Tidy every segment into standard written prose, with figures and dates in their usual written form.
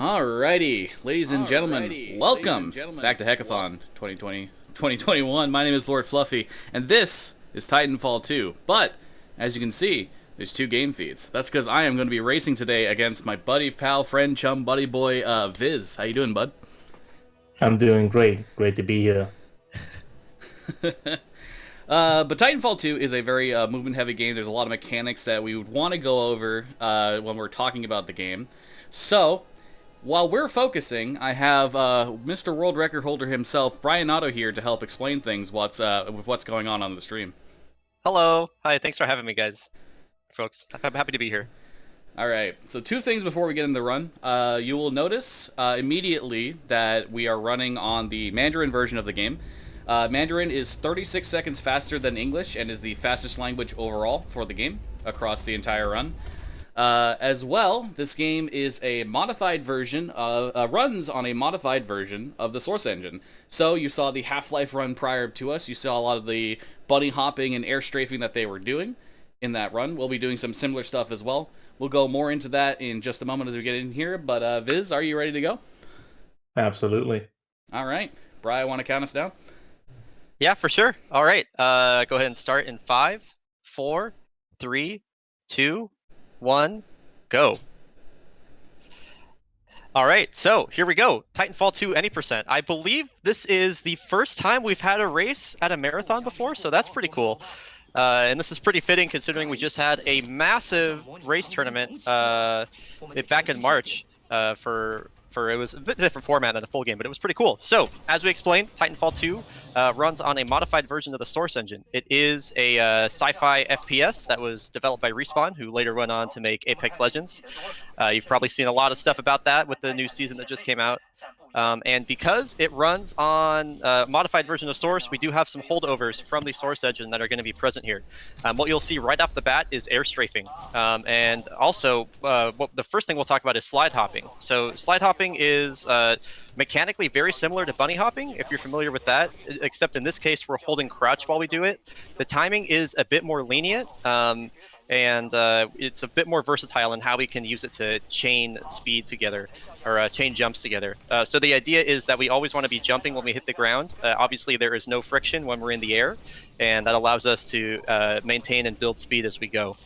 Alrighty, ladies and gentlemen, welcome back to Hekathon 2020-2021. My name is LordFluffy, and this is Titanfall 2. But, as you can see, there's two game feeds. That's because I am going to be racing today against my buddy, pal, friend, chum, buddy boy, Viz. How you doing, bud? I'm doing great. Great to be here. But Titanfall 2 is a very movement-heavy game. There's a lot of mechanics that we would want to go over when we're talking about the game. So, while we're focusing, I have Mr. World Record Holder himself, Brian Otto, here to help explain things with what's going on the stream. Hello. Hi, thanks for having me, guys. Folks, I'm happy to be here. Alright, so two things before we get in the run. You will notice immediately that we are running on the Mandarin version of the game. Mandarin is 36 seconds faster than English and is the fastest language overall for the game across the entire run. As well, this game is a modified version of, runs on a modified version of the source engine. So you saw the Half-Life run prior to us. You saw a lot of the bunny hopping and air strafing that they were doing in that run. We'll be doing some similar stuff as well. We'll go more into that in just a moment as we get in here. But Viz, are you ready to go? Absolutely. All right. Brian, want to count us down? Yeah, for sure. All right. Go ahead and start in 5, 4, 3, 2, 1, go. All right, so here we go. Titanfall 2 any percent. I believe this is the first time we've had a race at a marathon before, so that's pretty cool. And this is pretty fitting considering we just had a massive race tournament back in March it was a bit different format than a full game, but it was pretty cool. So, as we explained, Titanfall 2 runs on a modified version of the source engine. It is a sci-fi FPS that was developed by Respawn, who later went on to make Apex Legends. You've probably seen a lot of stuff about that with the new season that just came out. And because it runs on a modified version of Source, we do have some holdovers from the Source engine that are going to be present here. What you'll see right off the bat is air strafing. And also, the first thing we'll talk about is slide hopping. So slide hopping is mechanically very similar to bunny hopping, if you're familiar with that, except in this case, we're holding crouch while we do it. The timing is a bit more lenient. And it's a bit more versatile in how we can use it to chain speed together, or chain jumps together. So the idea is that we always want to be jumping when we hit the ground. Obviously, there is no friction when we're in the air, and that allows us to maintain and build speed as we go.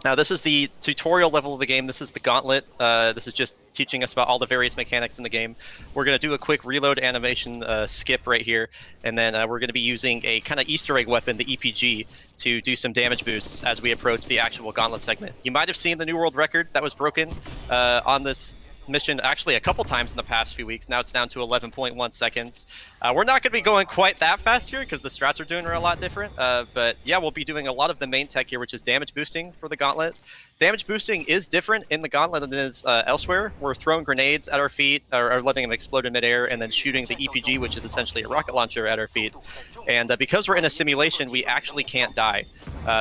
Now, this is the tutorial level of the game. This is the gauntlet. This is just teaching us about all the various mechanics in the game. We're going to do a quick reload animation skip right here, and then we're going to be using a kind of Easter egg weapon, the EPG, to do some damage boosts as we approach the actual gauntlet segment. You might have seen the new world record that was broken on this mission actually a couple times in the past few weeks. Now it's down to 11.1 seconds. We're not going to be going quite that fast here because the strats we're doing are a lot different. But yeah, we'll be doing a lot of the main tech here, which is damage boosting for the gauntlet. Damage boosting is different in the gauntlet than it is elsewhere. We're throwing grenades at our feet, or letting them explode in midair, and then shooting the EPG, which is essentially a rocket launcher, at our feet. And because we're in a simulation, we actually can't die.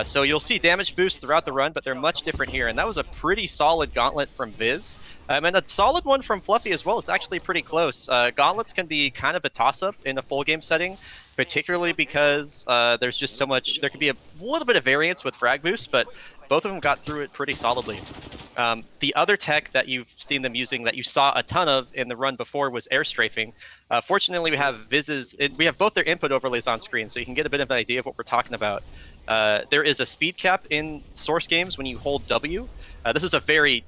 So you'll see damage boosts throughout the run, but they're much different here. And that was a pretty solid gauntlet from Viz. And a solid one from Fluffy as well. It's actually pretty close. Gauntlets can be kind of a toss-up in a full game setting, particularly because there's just so much. There could be a little bit of variance with frag boosts, but both of them got through it pretty solidly. The other tech that you've seen them using that you saw a ton of in the run before was air strafing. Fortunately, we have we have both their input overlays on screen, so you can get a bit of an idea of what we're talking about. There is a speed cap in Source games when you hold W. This is a very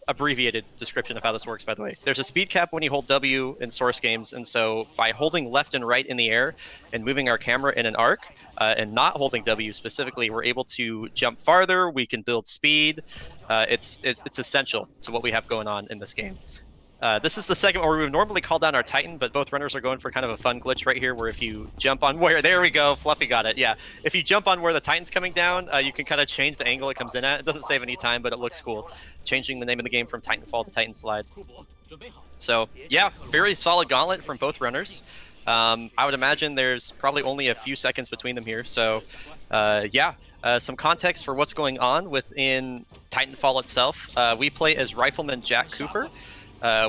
abbreviated description of how this works, by the way. There's a speed cap when you hold W in Source games, and so by holding left and right in the air and moving our camera in an arc, and not holding W specifically, we're able to jump farther, we can build speed. It's essential to what we have going on in this game. This is the segment where we would normally call down our Titan, but both runners are going for kind of a fun glitch right here, where if you jump on where, there we go, Fluffy got it, yeah. If you jump on where the Titan's coming down, you can kind of change the angle it comes in at. It doesn't save any time, but it looks cool. Changing the name of the game from Titanfall to Titan Slide. So, yeah, very solid gauntlet from both runners. I would imagine there's probably only a few seconds between them here, so yeah. Some context for what's going on within Titanfall itself. We play as Rifleman Jack Cooper.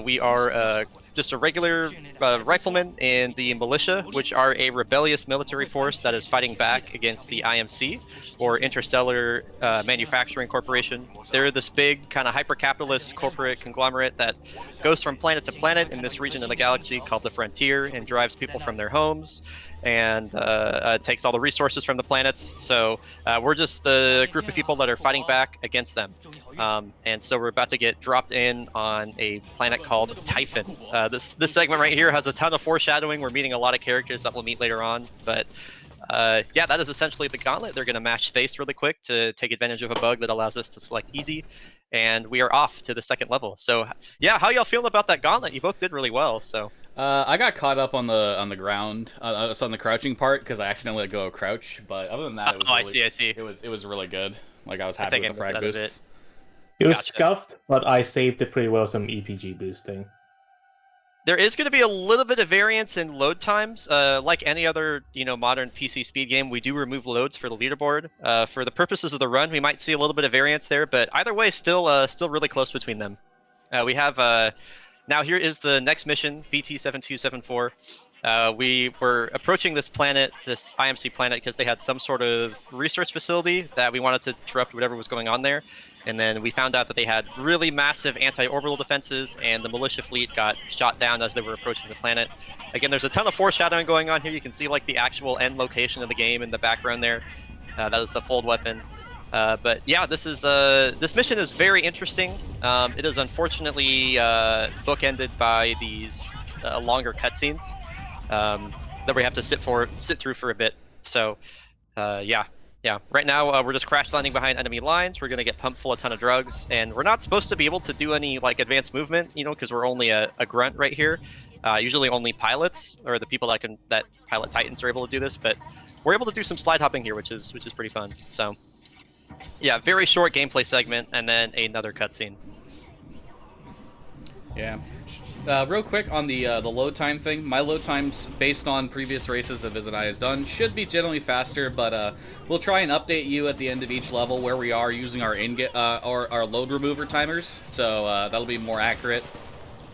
We are just a regular rifleman in the militia, which are a rebellious military force that is fighting back against the IMC, or Interstellar Manufacturing Corporation. They're this big kind of hyper-capitalist corporate conglomerate that goes from planet to planet in this region of the galaxy called the Frontier and drives people from their homes and takes all the resources from the planets. So we're just the group of people that are fighting back against them. And so we're about to get dropped in on a planet called Typhon. This segment right here has a ton of foreshadowing. We're meeting a lot of characters that we'll meet later on, but yeah, that is essentially the gauntlet. They're going to match face really quick to take advantage of a bug that allows us to select easy, and we are off to the second level. So yeah, how y'all feeling about that gauntlet? You both did really well. So I got caught up on the ground, so on the crouching part because I accidentally let go of crouch. But other than that, it was I see. It was really good. Like I was happy with the frag boosts. It was Gotcha. scuffed, but I saved it pretty well some EPG boosting. There is going to be a little bit of variance in load times. Like any other, modern PC speed game, we do remove loads for the leaderboard. For the purposes of the run, we might see a little bit of variance there, but either way, still really close between them. We have now here is the next mission, BT7274. We were approaching this planet, this IMC planet, because they had some sort of research facility that we wanted to disrupt whatever was going on there. And then we found out that they had really massive anti-orbital defenses, and the militia fleet got shot down as they were approaching the planet. Again, there's a ton of foreshadowing going on here. You can see like the actual end location of the game in the background there. That is the fold weapon. But yeah, this mission is very interesting. It is unfortunately bookended by these longer cutscenes that we have to sit through for a bit. So yeah. Right now we're just crash landing behind enemy lines. We're gonna get pumped full of a ton of drugs, and we're not supposed to be able to do any like advanced movement, because we're only a grunt right here. Usually only pilots or the people that pilot Titans are able to do this, but we're able to do some slide hopping here, which is pretty fun. So yeah, very short gameplay segment, and then another cutscene. Yeah. Real quick on the load time thing. My load times, based on previous races that Visit I has done, should be generally faster, but we'll try and update you at the end of each level where we are using our our load remover timers. So that'll be more accurate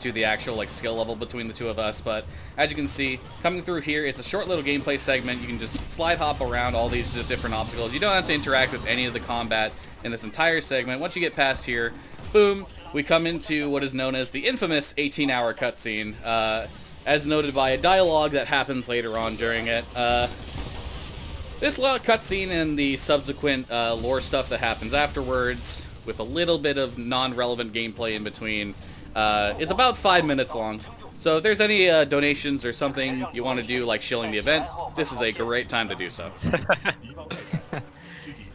to the actual skill level between the two of us. But as you can see, coming through here, it's a short little gameplay segment. You can just slide hop around all these different obstacles. You don't have to interact with any of the combat in this entire segment. Once you get past here, boom, we come into what is known as the infamous 18-hour cutscene, as noted by a dialogue that happens later on during it. This cutscene and the subsequent lore stuff that happens afterwards, with a little bit of non-relevant gameplay in between, is about 5 minutes long. So if there's any donations or something you want to do, like shilling the event, this is a great time to do so.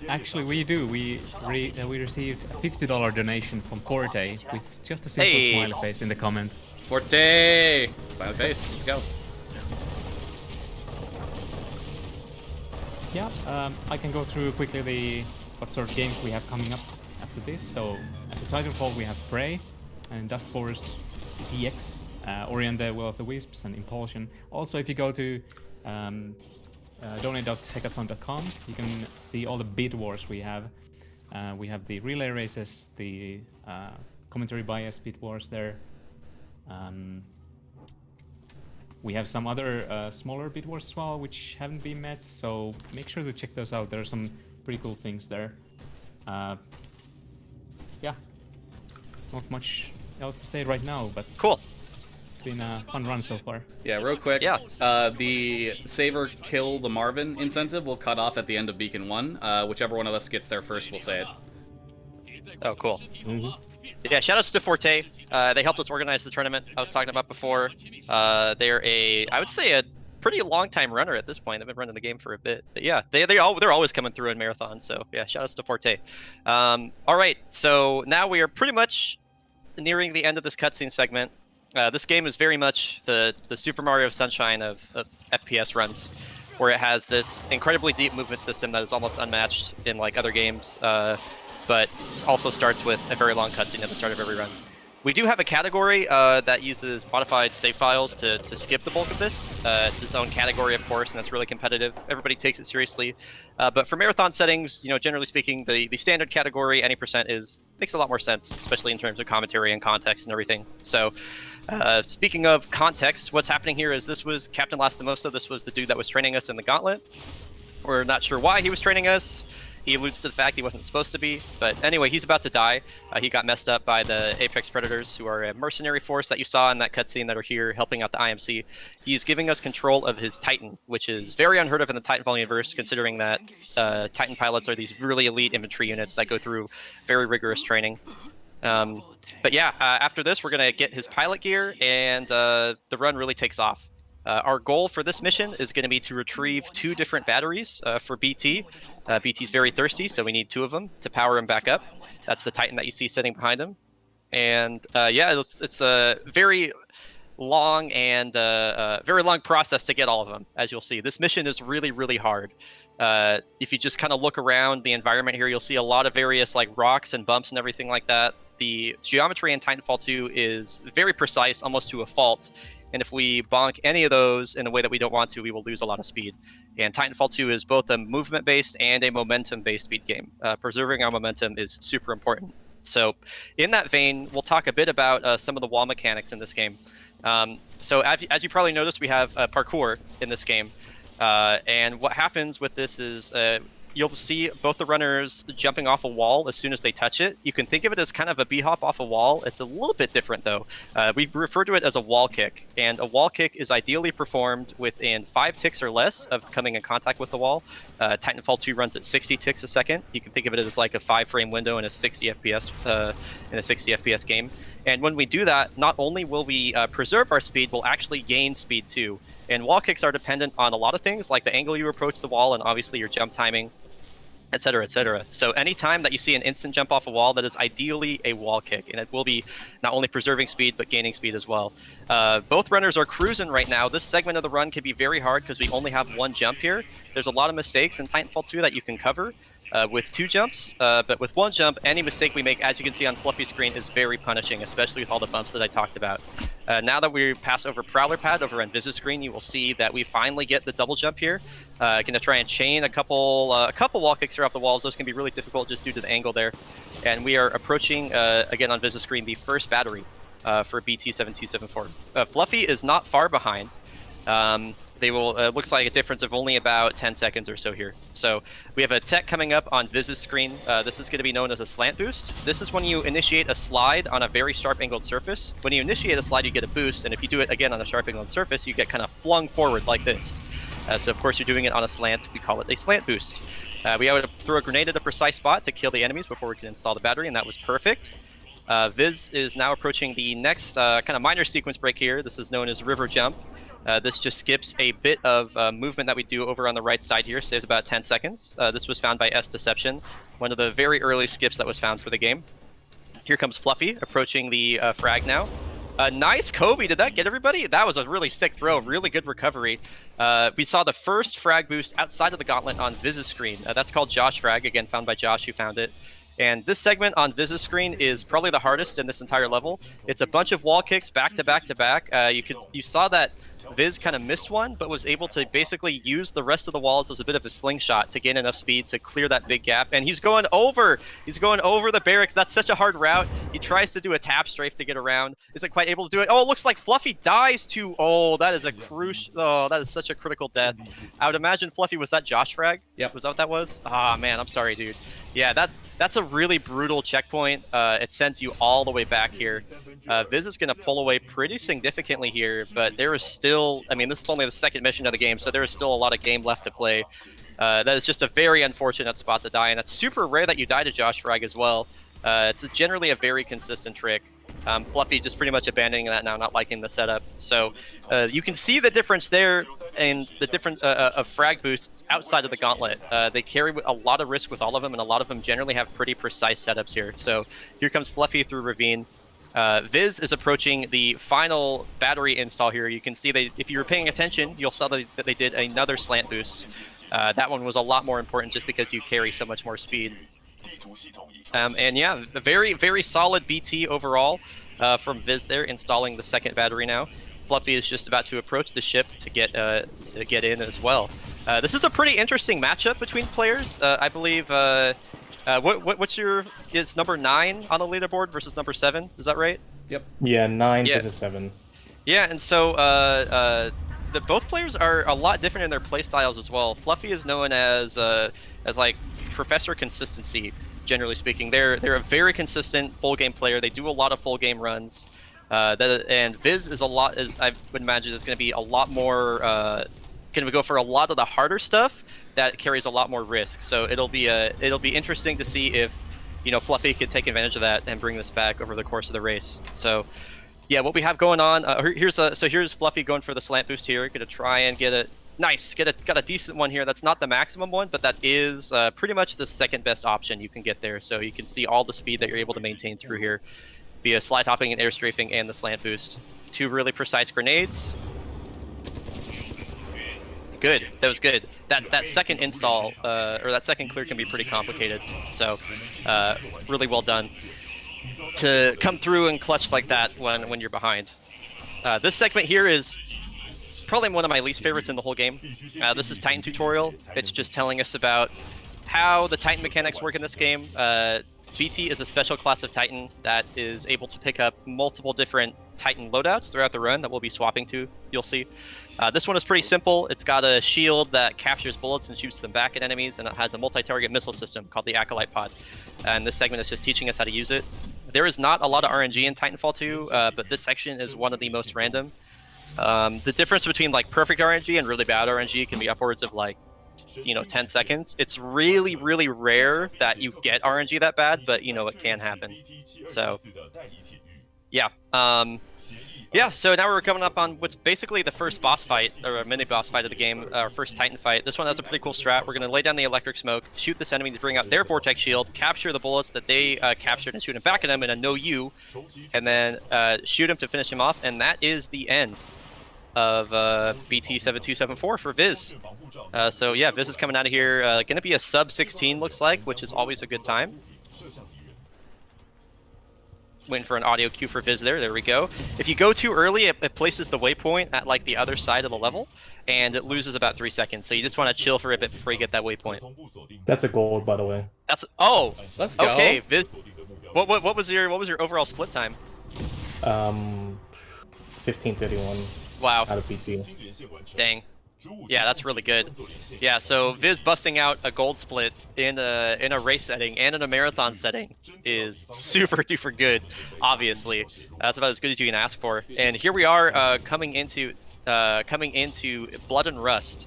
Actually, we do. We received a $50 donation from Forte with just a simple smiley face in the comment. Forte! Smiley face, let's go. Yeah, I can go through quickly what sort of games we have coming up after this. So after Titanfall we have Prey and Dust Force DX, Ori and the Will of the Wisps, and Impulsion. Also, if you go to donate.hekathon.com, you can see all the bid wars we have. We have the relay races, the commentary bias bid wars there. We have some other smaller bid wars as well, which haven't been met, so make sure to check those out. There are some pretty cool things there. Yeah, not much else to say right now, but cool. It's been a fun run so far. Yeah, real quick. Yeah. The Save or Kill the Marvin incentive will cut off at the end of Beacon 1. Whichever one of us gets there first will say it. Oh, cool. Mm-hmm. Yeah, shoutouts to Forte. They helped us organize the tournament I was talking about before. They're I would say a pretty long time runner at this point. They've been running the game for a bit. But yeah, they're always coming through in marathons. So yeah, shoutouts to Forte. All right, so now we are pretty much nearing the end of this cutscene segment. This game is very much the Super Mario Sunshine of FPS runs, where it has this incredibly deep movement system that is almost unmatched in like other games, but also starts with a very long cutscene at the start of every run. We do have a category that uses modified save files to skip the bulk of this. It's its own category, of course, and that's really competitive. Everybody takes it seriously. But for marathon settings, generally speaking, the standard category, any percent, makes a lot more sense, especially in terms of commentary and context and everything. So, speaking of context, what's happening here is this was Captain Lastimosa. This was the dude that was training us in the gauntlet. We're not sure why he was training us. He alludes to the fact he wasn't supposed to be, but anyway, he's about to die. He got messed up by the Apex Predators, who are a mercenary force that you saw in that cutscene that are here helping out the IMC. He's giving us control of his Titan, which is very unheard of in the Titanfall universe, considering that Titan pilots are these really elite infantry units that go through very rigorous training. But yeah, after this, we're going to get his pilot gear, and the run really takes off. Our goal for this mission is going to be to retrieve 2 different batteries for BT. BT's very thirsty, so we need 2 of them to power him back up. That's the Titan that you see sitting behind him. And yeah, it's a very long and very long process to get all of them, as you'll see. This mission is really, really hard. If you just kind of look around the environment here, you'll see a lot of various like rocks and bumps and everything like that. The geometry in Titanfall 2 is very precise, almost to a fault. And if we bonk any of those in a way that we don't want to, we will lose a lot of speed. And Titanfall 2 is both a movement-based and a momentum-based speed game. Preserving our momentum is super important. So in that vein, we'll talk a bit about some of the wall mechanics in this game. So as you probably noticed, we have parkour in this game. And what happens with this is you'll see both the runners jumping off a wall as soon as they touch it. You can think of it as kind of a b-hop off a wall. It's a little bit different, though. We refer to it as a wall kick, and a wall kick is ideally performed within 5 ticks or less of coming in contact with the wall. Titanfall 2 runs at 60 ticks a second. You can think of it as like a 5-frame window in a 60 FPS game. And when we do that, not only will we preserve our speed, we'll actually gain speed too. And wall kicks are dependent on a lot of things, like the angle you approach the wall and obviously your jump timing, etc., etc. So anytime that you see an instant jump off a wall, that is ideally a wall kick, and it will be not only preserving speed but gaining speed as well. Both runners are cruising right now. This segment of the run can be very hard because we only have 1 jump here. There's a lot of mistakes in Titanfall 2 that you can cover with 2 jumps, but with 1 jump, any mistake we make, as you can see on Fluffy's screen, is very punishing, especially with all the bumps that I talked about. Now that we pass over Prowler Pad over on Viz's screen, you will see that we finally get the double jump here. Going to try and chain a couple wall kicks here off the walls. Those can be really difficult just due to the angle there. And we are approaching, again on Viz's screen, the first battery for BT-7274. Fluffy is not far behind. They will, looks like a difference of only about 10 seconds or so here. So we have a tech coming up on Viz's screen. This is going to be known as a slant boost. This is when you initiate a slide on a very sharp angled surface. When you initiate a slide, you get a boost, and if you do it again on a sharp angled surface, you get kind of flung forward like this. So of course you're doing it on a slant. We call it a slant boost. We have to throw a grenade at a precise spot to kill the enemies before we can install the battery, and that was perfect. Viz is now approaching the next kind of minor sequence break here. This is known as river jump. This just skips a bit of movement that we do over on the right side here, saves about 10 seconds. This was found by S Deception, one of the very early skips that was found for the game. Here comes Fluffy approaching the frag now. Nice Kobe, did that get everybody? That was a really sick throw, really good recovery. We saw the first frag boost outside of the gauntlet on Viz's screen. That's called Josh Frag, again found by Josh who found it. And this segment on Viz's screen is probably the hardest in this entire level. It's a bunch of wall kicks back to back to back. You saw that Viz kind of missed one, but was able to basically use the rest of the walls as a bit of a slingshot to gain enough speed to clear that big gap. And he's going over the barracks. That's such a hard route. He tries to do a tap strafe to get around. Isn't quite able to do it. Oh, it looks like Fluffy dies too. Oh, that is a crucial. Oh, that is such a critical death. I would imagine Fluffy, was that Josh Frag? Yep. Was that what that was? Ah, man, I'm sorry, dude. Yeah, that's a really brutal checkpoint. It sends you all the way back here. Viz is going to pull away pretty significantly here, but there is still, I mean, this is only the second mission of the game, so there is still a lot of game left to play. That is just a very unfortunate spot to die, and it's super rare that you die to Josh Frag as well. It's generally a very consistent trick. Fluffy just pretty much abandoning that now, not liking the setup. So you can see the difference there and the difference of frag boosts outside of the gauntlet. They carry a lot of risk with all of them, and a lot of them generally have pretty precise setups here. So here comes Fluffy through Ravine. Viz is approaching the final battery install here. You can see if you were paying attention, you'll saw that they did another slant boost. That one was a lot more important just because you carry so much more speed. And yeah, a very, very solid BT overall. from Viz there, installing the second battery now. Fluffy is just about to approach the ship to get in as well. This is a pretty interesting matchup between players. I believe. What's your? It's number 9 on the leaderboard versus number 7. Is that right? Yep. Yeah, 9 Yeah. versus 7. Yeah, and so both players are a lot different in their play styles as well. Fluffy is known as like Professor Consistency. Generally speaking, they're a very consistent full game player. They do a lot of full game runs. And Viz is I would imagine is going to be a lot more going to go for a lot of the harder stuff that carries a lot more risk. So it'll be interesting to see if Fluffy could take advantage of that and bring this back over the course of the race. So yeah, what we have going on here's Fluffy going for the slant boost here. Going to try and get a nice, got a decent one here. That's not the maximum one, but that is pretty much the second best option you can get there. So you can see all the speed that you're able to maintain through here via slide hopping and air strafing and the slant boost. 2 really precise grenades. Good, that was good. That second install or that second clear can be pretty complicated. So really well done to come through and clutch like that when you're behind. This segment here is probably one of my least favorites in the whole game. This is Titan tutorial. It's just telling us about how the Titan mechanics work in this game. BT is a special class of Titan that is able to pick up multiple different Titan loadouts throughout the run that we'll be swapping to, you'll see. This one is pretty simple. It's got a shield that captures bullets and shoots them back at enemies, and it has a multi-target missile system called the Acolyte Pod. And this segment is just teaching us how to use it. There is not a lot of RNG in Titanfall 2, but this section is one of the most random. The difference between like perfect RNG and really bad RNG can be upwards of like 10 seconds. It's really, really rare that you get RNG that bad, but it can happen. So yeah. So now we're coming up on what's basically the first boss fight, or a mini boss fight of the game, our first Titan fight. This one has a pretty cool strat. We're going to lay down the electric smoke, shoot this enemy to bring out their vortex shield, capture the bullets that they captured and shoot them back at them in a no-you, and then shoot him to finish him off, and that is the end of BT7274 for Viz. So yeah, Viz is coming out of here. Going to be a sub 16 looks like, which is always a good time. Waiting for an audio cue for Viz there. There we go. If you go too early, it places the waypoint at like the other side of the level, and it loses about 3 seconds. So you just want to chill for a bit before you get that waypoint. That's a gold, by the way. Let's go. Okay, Viz. What was your overall split time? 15:31. Wow. Out of PT. Dang. Yeah, that's really good. Yeah, so Viz busting out a gold split in a race setting and in a marathon setting is super duper good. Obviously, that's about as good as you can ask for. And here we are coming into Blood and Rust.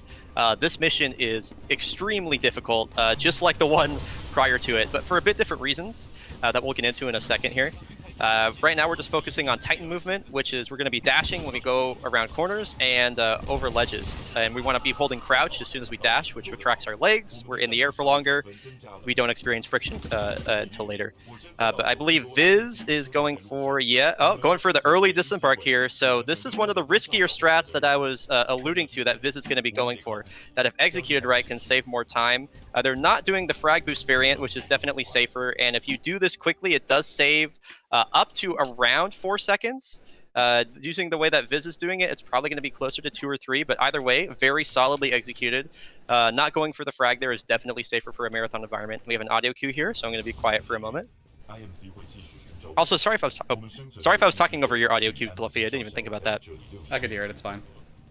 This mission is extremely difficult, just like the one prior to it, but for a bit different reasons that we'll get into in a second here. Right now we're just focusing on Titan movement, which is we're going to be dashing when we go around corners and over ledges. And we want to be holding crouch as soon as we dash, which retracts our legs. We're in the air for longer. We don't experience friction until later. But I believe Viz is going for, going for the early disembark here. So this is one of the riskier strats that I was alluding to that Viz is going to be going for. That if executed right can save more time. They're not doing the frag boost variant, which is definitely safer. And if you do this quickly, it does save up to around 4 seconds. Using the way that Viz is doing it, it's probably going to be closer to 2 or 3, but either way, very solidly executed. Not going for the frag there is definitely safer for a marathon environment. We have an audio cue here, so I'm going to be quiet for a moment. Also, sorry if I was talking over your audio cue, Fluffy. I didn't even think about that. I could hear it. It's fine.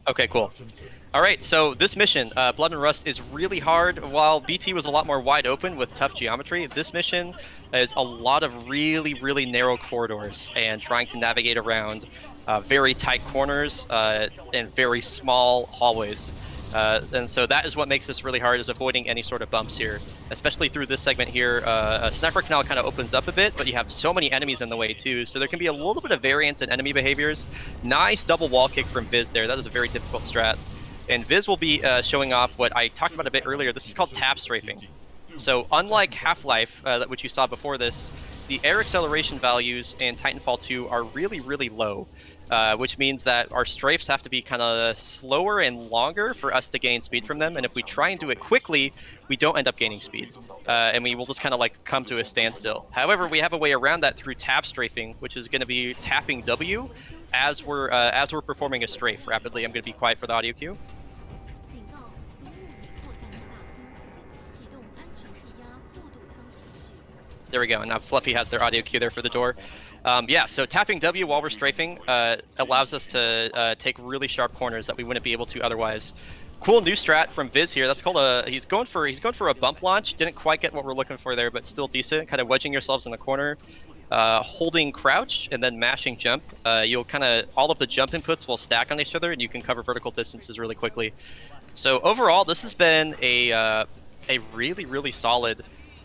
Okay, cool. All right, so this mission, Blood and Rust, is really hard. While BT was a lot more wide open with tough geometry, this mission is a lot of really, really narrow corridors and trying to navigate around very tight corners and very small hallways. And so that is what makes this really hard, is avoiding any sort of bumps here, especially through this segment here. Sniper Canal kind of opens up a bit, but you have so many enemies in the way too, so there can be a little bit of variance in enemy behaviors. Nice double wall kick from Viz there. That is a very difficult strat. And Viz will be showing off what I talked about a bit earlier. This is called tab strafing. So unlike Half-Life, which you saw before this, the air acceleration values in Titanfall 2 are really, really low, which means that our strafes have to be kind of slower and longer for us to gain speed from them. And if we try and do it quickly, we don't end up gaining speed, and we will just kind of like come to a standstill. However, we have a way around that through tab strafing, which is going to be tapping W as we're performing a strafe rapidly. I'm going to be quiet for the audio cue. There we go, and now Fluffy has their audio cue there for the door. Yeah, so tapping W while we're strafing allows us to take really sharp corners that we wouldn't be able to otherwise. Cool new strat from Viz here. That's called a he's going for a bump launch. Didn't quite get what we're looking for there, but still decent. Kind of wedging yourselves in the corner, holding crouch and then mashing jump. You'll kind of all of the jump inputs will stack on each other, and you can cover vertical distances really quickly. So overall, this has been a really, really solid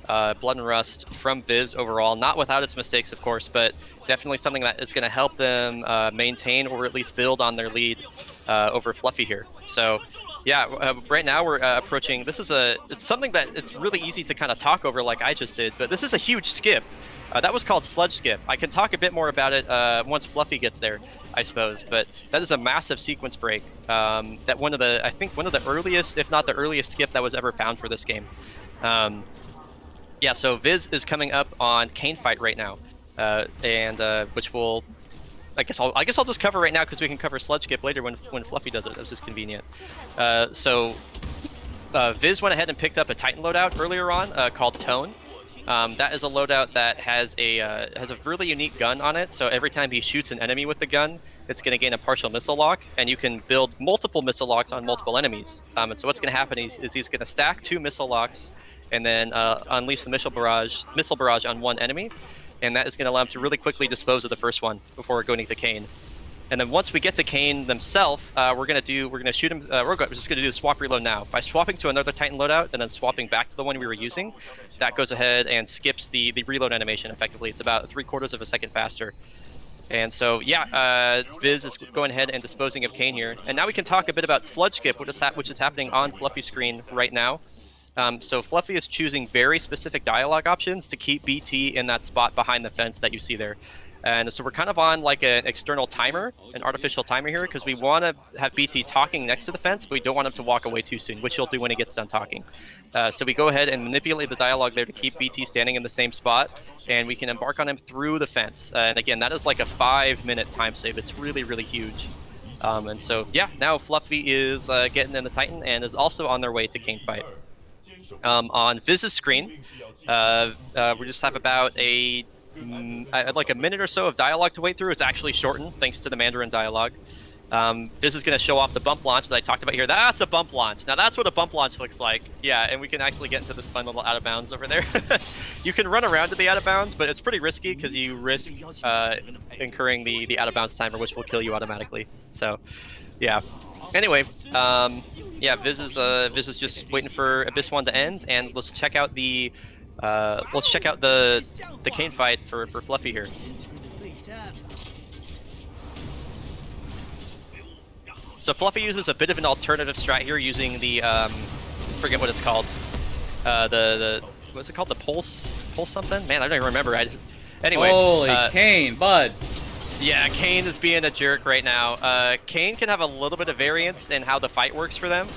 Blood and Rust from Viz overall. Not without its mistakes, of course, but definitely something that is going to help them maintain or at least build on their lead over Fluffy here. So yeah, right now we're approaching. It's something that it's really easy to kind of talk over like I just did, but this is a huge skip. That was called Sludge Skip. I can talk a bit more about it once Fluffy gets there, I suppose, but that is a massive sequence break. That I think one of the earliest, if not the earliest skip that was ever found for this game. Yeah, so Viz is coming up on Kane Fight right now, and which will, I guess I'll just cover right now because we can cover Sludge Skip later when Fluffy does it. That was just convenient. So Viz went ahead and picked up a Titan loadout earlier on called Tone. That is a loadout that has a really unique gun on it. So every time he shoots an enemy with the gun, it's going to gain a partial missile lock, and you can build multiple missile locks on multiple enemies. And so what's going to happen is he's going to stack 2 missile locks, and then unleash the missile barrage on one enemy, and that is going to allow him to really quickly dispose of the first one before going to Kane. And then once we get to Kane themselves, we're just going to do the swap reload now. By swapping to another Titan loadout and then swapping back to the one we were using, that goes ahead and skips the reload animation effectively. It's about 3/4 of a second faster. And so, yeah, Viz is going ahead and disposing of Kane here. And now we can talk a bit about Sludge Skip, which is happening on Fluffy's screen right now. So Fluffy is choosing very specific dialogue options to keep BT in that spot behind the fence that you see there. And so we're kind of on like an external timer, an artificial timer here, because we want to have BT talking next to the fence, but we don't want him to walk away too soon, which he'll do when he gets done talking. So we go ahead and manipulate the dialogue there to keep BT standing in the same spot, and we can embark on him through the fence. And again, that is like a 5-minute time save. It's really, really huge. And so, yeah, now Fluffy is getting in the Titan and is also on their way to Kane Fight. On Viz's screen, we just have about like a minute or so of dialogue to wait through. It's actually shortened thanks to the Mandarin dialogue. Viz is going to show off the bump launch that I talked about here. That's a bump launch. Now that's what a bump launch looks like. Yeah, and we can actually get into this fun little out of bounds over there. You can run around to the out of bounds, but it's pretty risky because you risk incurring the out of bounds timer, which will kill you automatically. So, yeah. Anyway, yeah, Viz is just waiting for Abyss 1 to end, and let's check out the Kane fight for Fluffy here. So Fluffy uses a bit of an alternative strat here, using the forget what it's called, what's it called, the pulse something? Man, I don't even remember. Anyway. Holy Kane, bud. Yeah, Kane is being a jerk right now. Kane can have a little bit of variance in how the fight works for them.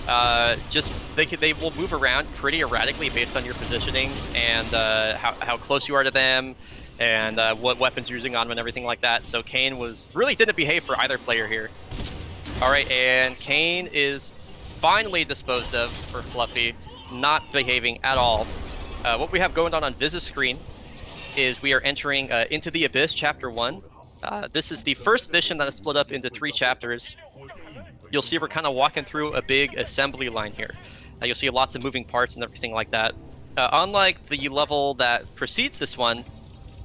They will move around pretty erratically based on your positioning and how close you are to them, and what weapons you're using on them and everything like that. So Kane really didn't behave for either player here. All right, and Kane is finally disposed of for Fluffy, not behaving at all. What we have going on Viz's screen is we are entering Into the Abyss Chapter 1. This is the first mission that is split up into 3 chapters. You'll see we're kind of walking through a big assembly line here. You'll see lots of moving parts and everything like that. Unlike the level that precedes this one,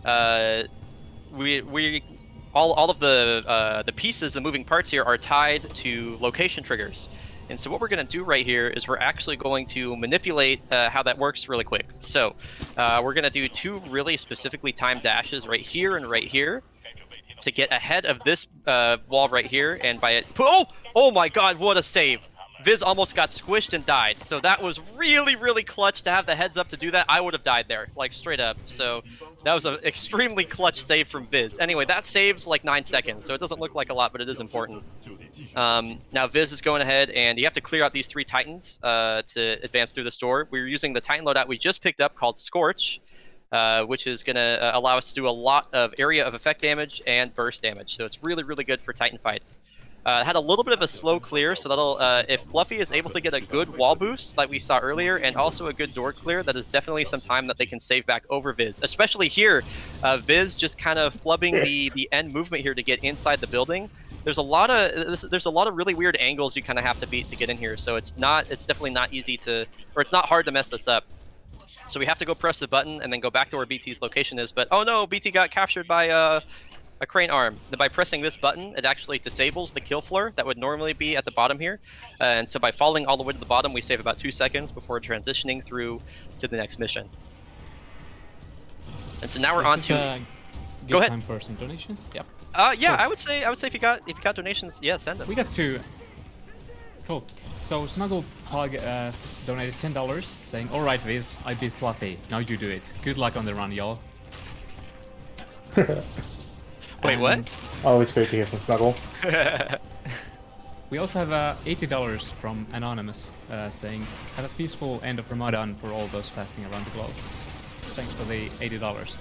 all of the pieces, the moving parts here, are tied to location triggers. And so what we're going to do right here is we're actually going to manipulate how that works really quick. So we're going to do 2 really specifically timed dashes right here and right here to get ahead of this wall right here, and by it, oh my god, what a save! Viz almost got squished and died. So that was really, really clutch to have the heads up to do that. I would have died there, like straight up. So that was an extremely clutch save from Viz. Anyway, that saves like 9 seconds, so it doesn't look like a lot, but it is important. Now Viz is going ahead, and you have to clear out these 3 Titans to advance through the store. We're using the Titan loadout we just picked up called Scorch, which is going to allow us to do a lot of area of effect damage and burst damage. So it's really, really good for Titan fights. Had a little bit of a slow clear, so that'll, if Fluffy is able to get a good wall boost like we saw earlier, and also a good door clear, that is definitely some time that they can save back over Viz. Especially here, Viz just kind of flubbing the end movement here to get inside the building. There's a lot of really weird angles you kind of have to beat to get in here, so it's definitely not easy to, or it's not hard to mess this up. So we have to go press the button and then go back to where BT's location is, but oh no, BT got captured by a crane arm. By pressing this button, it actually disables the kill floor that would normally be at the bottom here. And so by falling all the way to the bottom, we save about 2 seconds before transitioning through to the next mission. And so now we're on to... Go ahead. Time for some donations? Yep. Yeah, Cool. I would say if you got donations, yeah, send them. We got 2. Cool. So Snuggle Pug donated $10, saying, "Alright Viz, I beat Fluffy. Now you do it. Good luck on the run, y'all." Wait, what? Always great to hear from Snuggle. We also have $80 from Anonymous, saying, "Have a peaceful end of Ramadan for all those fasting around the globe." Thanks for the $80.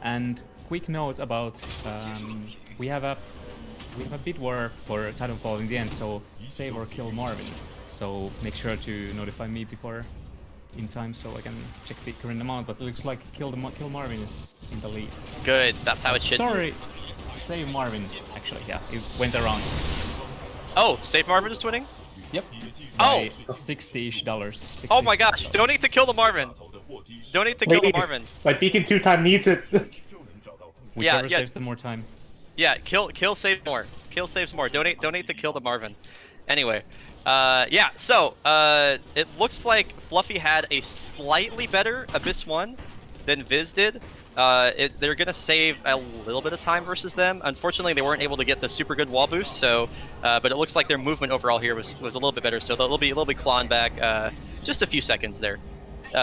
And quick note about we have a bid war for Titanfall in the end, so save or kill Marvin. So make sure to notify me before in time so I can check the current amount. But it looks like kill Marvin is in the lead. Good, that's how it should. Sorry, save Marvin. Actually, yeah, it went around. Oh, Save Marvin is winning? Yep. Oh! By $60-ish. Oh my gosh, donate to kill the Marvin! Donate to kill the Marvin. Like Beacon 2 time needs it. Whichever yeah. saves them more time. Yeah, kill save more. Kill saves more. Donate to kill the Marvin. Anyway, yeah, so it looks like Fluffy had a slightly better Abyss 1 than Viz did. They're gonna save a little bit of time versus them. Unfortunately, they weren't able to get the super good wall boost, so but it looks like their movement overall here was a little bit better, so they'll be clawing back just a few seconds there.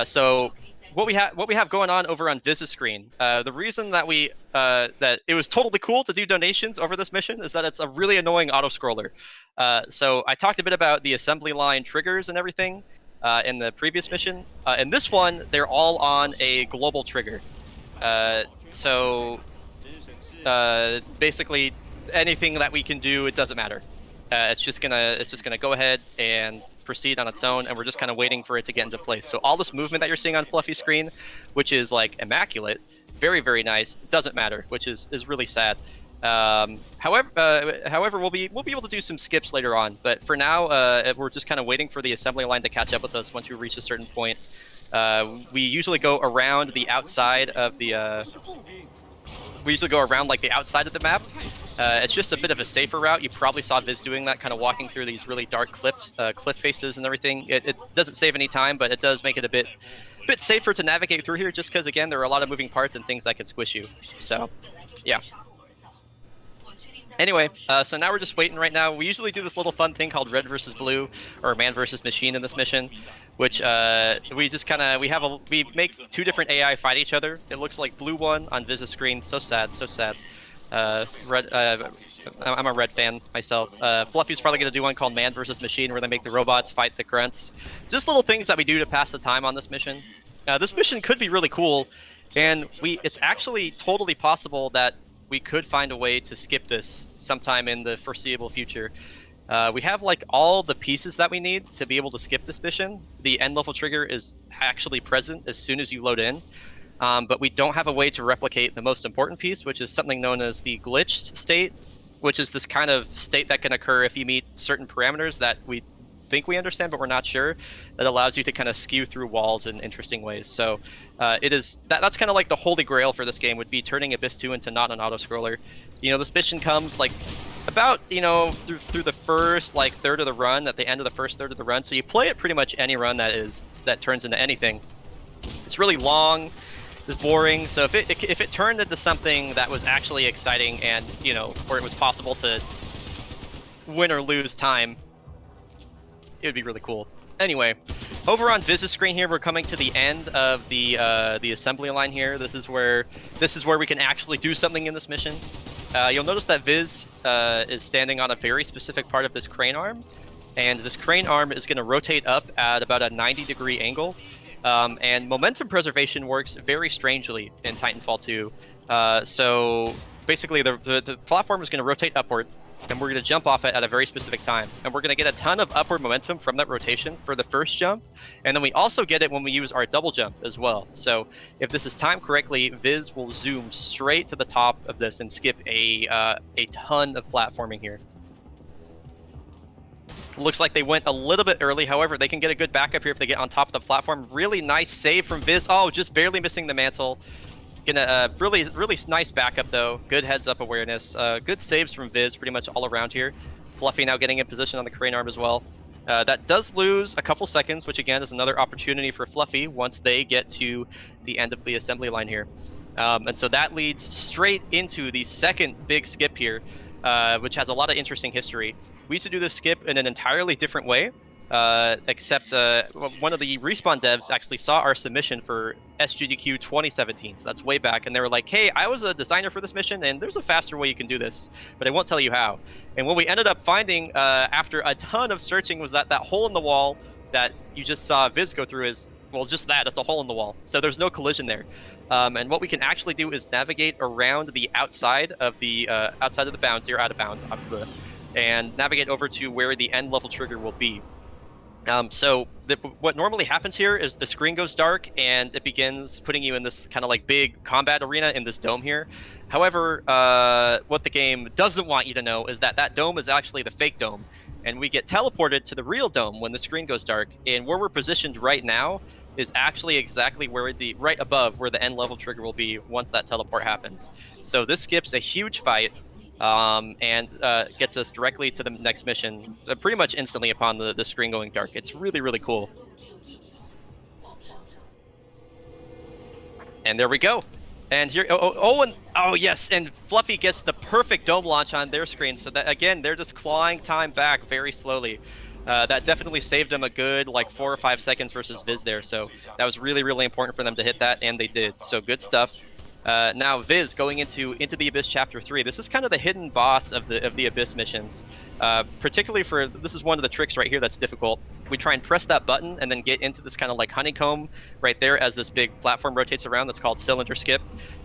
So what we have going on over on Viz's screen, the reason that that it was totally cool to do donations over this mission is that it's a really annoying auto scroller. So I talked a bit about the assembly line triggers and everything in the previous mission. In this one, they're all on a global trigger. So basically anything that we can do, it doesn't matter. It's just gonna go ahead and proceed on its own, and we're just kind of waiting for it to get into place. So all this movement that you're seeing on Fluffy's screen, which is like immaculate, very, very nice, doesn't matter, which is really sad. However, we'll be able to do some skips later on, but for now, we're just kind of waiting for the assembly line to catch up with us once we reach a certain point. We usually go around the outside of the like the outside of the map. It's just a bit of a safer route. You probably saw Viz doing that, kind of walking through these really dark cliff faces and everything. It doesn't save any time, but it does make it a bit safer to navigate through here, just because again there are a lot of moving parts and things that could squish you. So, yeah. Anyway, so now we're just waiting right now. We usually do this little fun thing called red versus blue, or man versus machine in this mission, which we just kind of we make 2 different AI fight each other. It looks like blue one on Viz's screen. So sad, so sad. Red, I'm a red fan myself. Fluffy's probably gonna do one called man versus machine, where they make the robots fight the grunts. Just little things that we do to pass the time on this mission. This mission could be really cool, and it's actually totally possible that we could find a way to skip this sometime in the foreseeable future. We have like all the pieces that we need to be able to skip this mission. The end level trigger is actually present as soon as you load in, but we don't have a way to replicate the most important piece, which is something known as the glitched state, which is this kind of state that can occur if you meet certain parameters that we think we understand but we're not sure, that allows you to kind of skew through walls in interesting ways. So that's kind of like the holy grail for this game, would be turning Abyss 2 into not an auto scroller. You know, this mission comes like about, you know, through the first like third of the run, at the end of the first third of the run. So you play it pretty much any run that turns into anything. It's really long, it's boring. So if it turned into something that was actually exciting, and you know, where it was possible to win or lose time, It would be really cool. Anyway, over on Viz's screen here, we're coming to the end of the assembly line here. This is where we can actually do something in this mission. You'll notice that Viz is standing on a very specific part of this crane arm, and this crane arm is going to rotate up at about a 90-degree angle. And momentum preservation works very strangely in Titanfall 2. So basically, the platform is going to rotate upward, and we're going to jump off it at a very specific time. And we're going to get a ton of upward momentum from that rotation for the first jump, and then we also get it when we use our double jump as well. So if this is timed correctly, Viz will zoom straight to the top of this and skip a ton of platforming here. Looks like they went a little bit early. However, they can get a good backup here if they get on top of the platform. Really nice save from Viz. Oh, just barely missing the mantle. Gonna really nice backup though. Good heads up awareness. Good saves from Viz pretty much all around here. Fluffy now getting in position on the crane arm as well. That does lose a couple seconds, which again is another opportunity for Fluffy once they get to the end of the assembly line here. And so that leads straight into the second big skip here, which has a lot of interesting history. We used to do this skip in an entirely different way, except one of the Respawn devs actually saw our submission for SGDQ 2017, so that's way back, and they were like, hey, I was a designer for this mission, and there's a faster way you can do this, but I won't tell you how. And what we ended up finding after a ton of searching was that hole in the wall that you just saw Viz go through is, well, just that, it's a hole in the wall, so there's no collision there. And what we can actually do is navigate around the outside of the bounds here, out of bounds, and navigate over to where the end level trigger will be. So what normally happens here is the screen goes dark and it begins putting you in this kind of like big combat arena in this dome here. However, what the game doesn't want you to know is that dome is actually the fake dome, and we get teleported to the real dome when the screen goes dark. And where we're positioned right now is actually exactly where right above where the end level trigger will be once that teleport happens. So this skips a huge fight. And gets us directly to the next mission pretty much instantly upon the screen going dark. It's really cool. And there we go. And here, oh yes, and Fluffy gets the perfect dome launch on their screen. So that again, they're just clawing time back very slowly. That definitely saved them a good like 4 or 5 seconds versus Viz there. So that was really important for them to hit that, and they did. So good stuff. Now Viz going into the Abyss Chapter 3. This is kind of the hidden boss of the Abyss missions. Particularly for, this is one of the tricks right here that's difficult. We try and press that button and then get into this kind of like honeycomb right there as this big platform rotates around. That's called cylinder skip.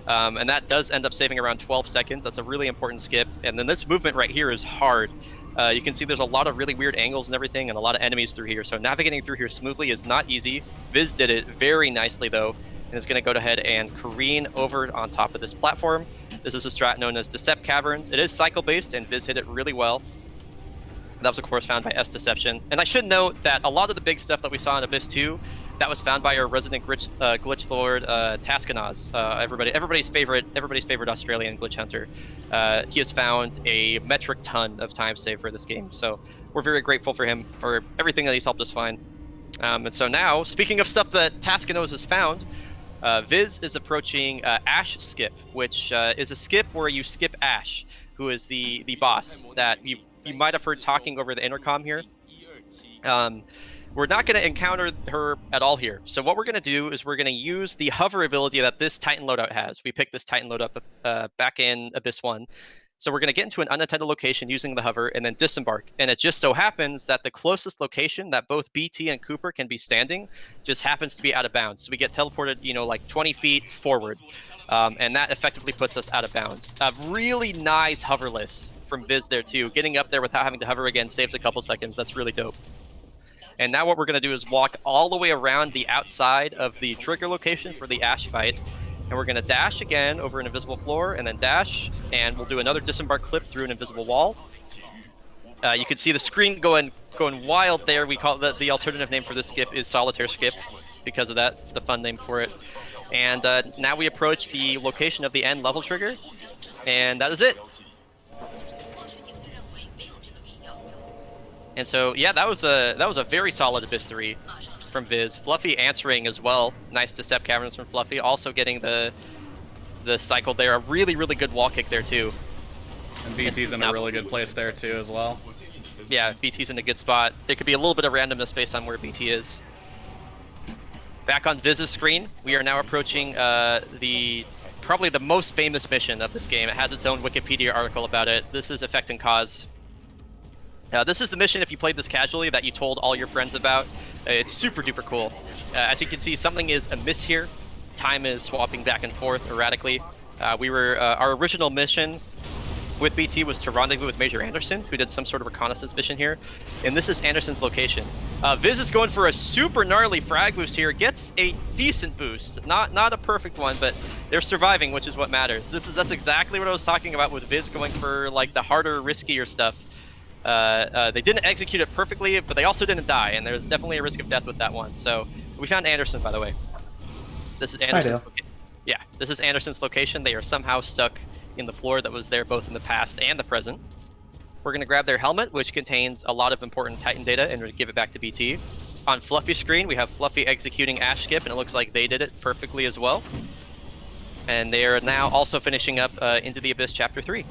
And that does end up saving around 12 seconds. That's a really important skip. And then this movement right here is hard. You can see there's a lot of really weird angles and everything and a lot of enemies through here. So navigating through here smoothly is not easy. Viz did it very nicely though, and is going to go ahead and careen over on top of this platform. This is a strat known as Decept Caverns. It is cycle-based, and Viz hit it really well. That was, of course, found by S-Deception. And I should note that a lot of the big stuff that we saw in Abyss 2, that was found by our resident glitch lord, Taskanaz, everybody's favorite Australian glitch hunter. He has found a metric ton of time saved for this game, so we're very grateful for him for everything that he's helped us find. And so now, speaking of stuff that Taskanaz has found, Viz is approaching Ash Skip, which is a skip where you skip Ash, who is the boss that you might have heard talking over the intercom here. We're not going to encounter her at all here. So what we're going to do is we're going to use the hover ability that this Titan loadout has. We picked this Titan loadout back in Abyss 1. So we're going to get into an unattended location using the hover and then disembark. And it just so happens that the closest location that both BT and Cooper can be standing just happens to be out of bounds. So we get teleported, like 20 feet forward. And that effectively puts us out of bounds. Really nice hoverless from Viz there too. Getting up there without having to hover again saves a couple seconds. That's really dope. And now what we're going to do is walk all the way around the outside of the trigger location for the Ash fight. And we're going to dash again over an invisible floor, and then dash, and we'll do another disembark clip through an invisible wall. You can see the screen going wild there. We call it the alternative name for this skip is Solitaire Skip because of that. It's the fun name for it. And now we approach the location of the end level trigger, and that is it. And so yeah, that was a very solid Abyss 3 from Viz. Fluffy answering as well. Nice Decept Caverns from Fluffy. Also getting the cycle there. A really good wall kick there too. And BT's in a really good place there too as well. Yeah, BT's in a good spot. There could be a little bit of randomness based on where BT is. Back on Viz's screen, we are now approaching probably the most famous mission of this game. It has its own Wikipedia article about it. This is Effect and Cause. This is the mission, if you played this casually, that you told all your friends about. It's super duper cool. As you can see, something is amiss here. Time is swapping back and forth erratically. Our original mission with BT was to rendezvous with Major Anderson, who did some sort of reconnaissance mission here. And this is Anderson's location. Viz is going for a super gnarly frag boost here. Gets a decent boost. Not a perfect one, but they're surviving, which is what matters. That's exactly what I was talking about with Viz going for like the harder, riskier stuff. They didn't execute it perfectly, but they also didn't die, and there's definitely a risk of death with that one. So we found Anderson, by the way. This is Anderson's this is Anderson's location. They are somehow stuck in the floor that was there both in the past and the present. We're going to grab their helmet, which contains a lot of important Titan data, and give it back to BT. On Fluffy screen, we have Fluffy executing Ash Skip, and it looks like they did it perfectly as well. And they are now also finishing up Into the Abyss Chapter 3.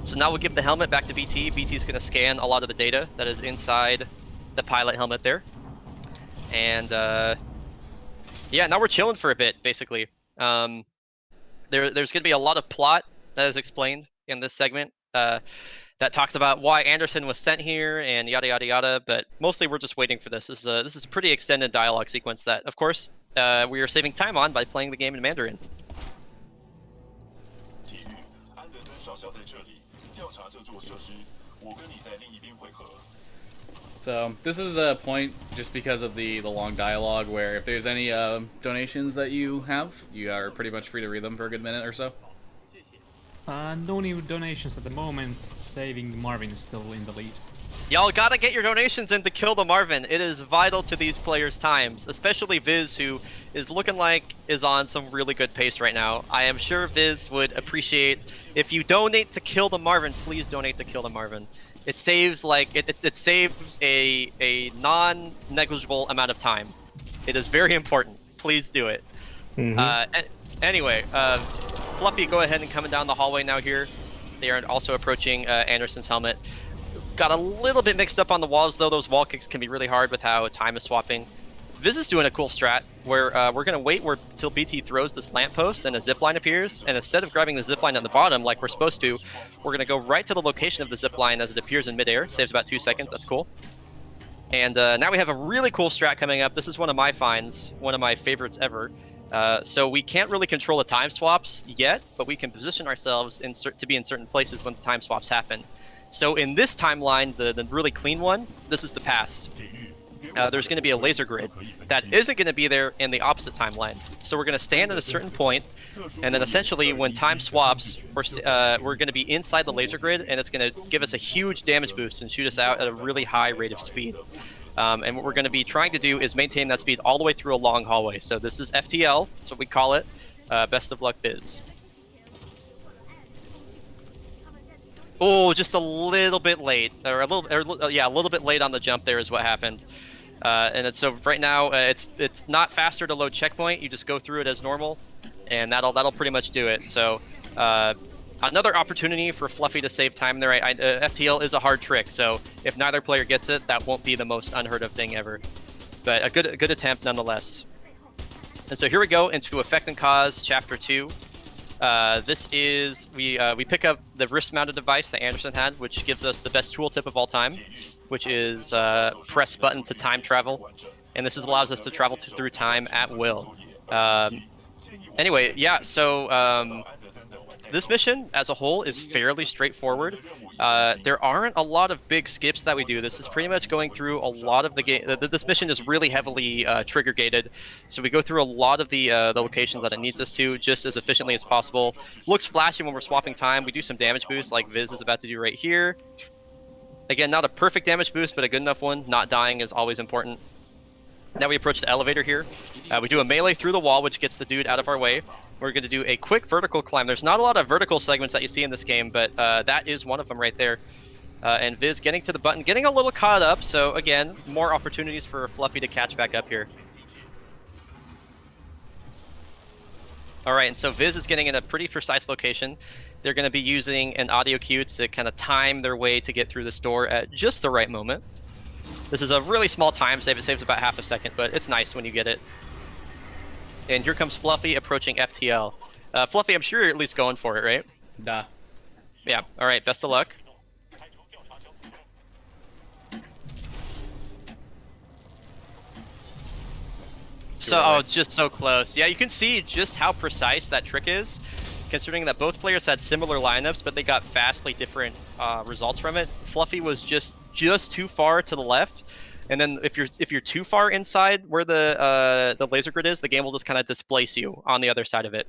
So now we'll give the helmet back to BT. BT's going to scan a lot of the data that is inside the pilot helmet there. And yeah, now we're chilling for a bit, basically. There's going to be a lot of plot that is explained in this segment that talks about why Anderson was sent here and yada yada yada. But mostly we're just waiting for this. This is a pretty extended dialogue sequence that, of course, we are saving time on by playing the game in Mandarin. So this is a point just because of the long dialogue where if there's any donations that you have, you are pretty much free to read them for a good minute or so. No new donations at the moment. Saving the Marvin is still in the lead. Y'all gotta get your donations in to kill the Marvin. It is vital to these players' times, especially Viz, who is looking like is on some really good pace right now. I am sure Viz would appreciate if you donate to kill the Marvin. Please donate to kill the Marvin. It saves it saves a non-negligible amount of time. It is very important. Please do it. Anyway, Fluffy, go ahead and coming down the hallway now here. They are also approaching Anderson's helmet. Got a little bit mixed up on the walls though. Those wall kicks can be really hard with how time is swapping. Viz is doing a cool strat where we're gonna wait till BT throws this lamppost and a zipline appears, and instead of grabbing the zipline at the bottom like we're supposed to, we're gonna go right to the location of the zipline as it appears in midair. Saves about 2 seconds. That's cool. And now we have a really cool strat coming up. This is one of my finds, one of my favorites ever. So we can't really control the time swaps yet, but we can position ourselves to be in certain places when the time swaps happen. So in this timeline, the really clean one, this is the past. There's going to be a laser grid that isn't going to be there in the opposite timeline. So we're going to stand at a certain point, and then essentially when time swaps, we're going to be inside the laser grid, and it's going to give us a huge damage boost and shoot us out at a really high rate of speed. And what we're going to be trying to do is maintain that speed all the way through a long hallway. So this is FTL, that's what we call it. Best of luck, Viz. Oh, just a little bit late, or a little bit late on the jump. There is what happened. So right now it's not faster to load checkpoint. You just go through it as normal, and that'll pretty much do it. So another opportunity for Fluffy to save time there. FTL is a hard trick, so if neither player gets it, that won't be the most unheard of thing ever. But a good attempt nonetheless. And so here we go into Effect and Cause Chapter 2. This is we pick up the wrist-mounted device that Anderson had, which gives us the best tooltip of all time, which is press button to time travel, and this allows us to travel through time at will. Anyway, yeah. So this mission as a whole is fairly straightforward. There aren't a lot of big skips that we do. This is pretty much going through a lot of the game. This mission is really heavily trigger gated, so we go through a lot of the locations that it needs us to just as efficiently as possible. Looks flashy when we're swapping time. We do some damage boosts like Viz is about to do right here. Again, not a perfect damage boost, but a good enough one. Not dying is always important. Now we approach the elevator here. We do a melee through the wall, which gets the dude out of our way. We're going to do a quick vertical climb. There's not a lot of vertical segments that you see in this game, but that is one of them right there. And Viz getting to the button, getting a little caught up. So again, more opportunities for Fluffy to catch back up here. All right, and so Viz is getting in a pretty precise location. They're going to be using an audio cue to kind of time their way to get through this door at just the right moment. This is a really small time save. It saves about half a second, but it's nice when you get it. And here comes Fluffy approaching FTL. Fluffy, I'm sure you're at least going for it, right? Nah. Yeah. All right, best of luck. So, oh, it's just so close. Yeah, you can see just how precise that trick is, considering that both players had similar lineups, but they got vastly different results from it. Fluffy was just too far to the left, and then if you're too far inside where the laser grid is, the game will just kind of displace you on the other side of it.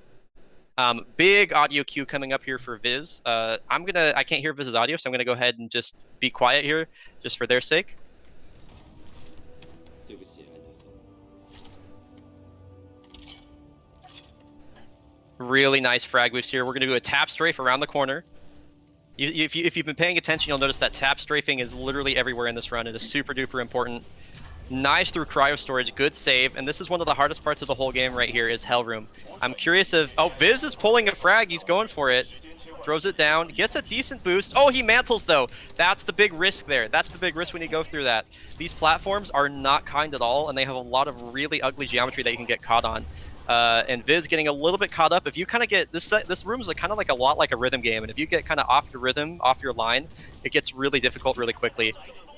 Big audio cue coming up here for Viz. I can't hear Viz's audio, so I'm gonna go ahead and just be quiet here, just for their sake. Really nice frag boost here. We're going to do a tap strafe around the corner. If you've been paying attention, you'll notice that tap strafing is literally everywhere in this run. It is super duper important. Nice through cryo storage, good save, and this is one of the hardest parts of the whole game right here is Hell Room. I'm curious if... Oh, Viz is pulling a frag. He's going for it. Throws it down, gets a decent boost. Oh, he mantles though. That's the big risk there. That's the big risk when you go through that. These platforms are not kind at all, and they have a lot of really ugly geometry that you can get caught on. And Viz getting a little bit caught up. If you kind of get this room is kind of like a lot like a rhythm game, and if you get kind of off your rhythm, off your line, it gets really difficult really quickly.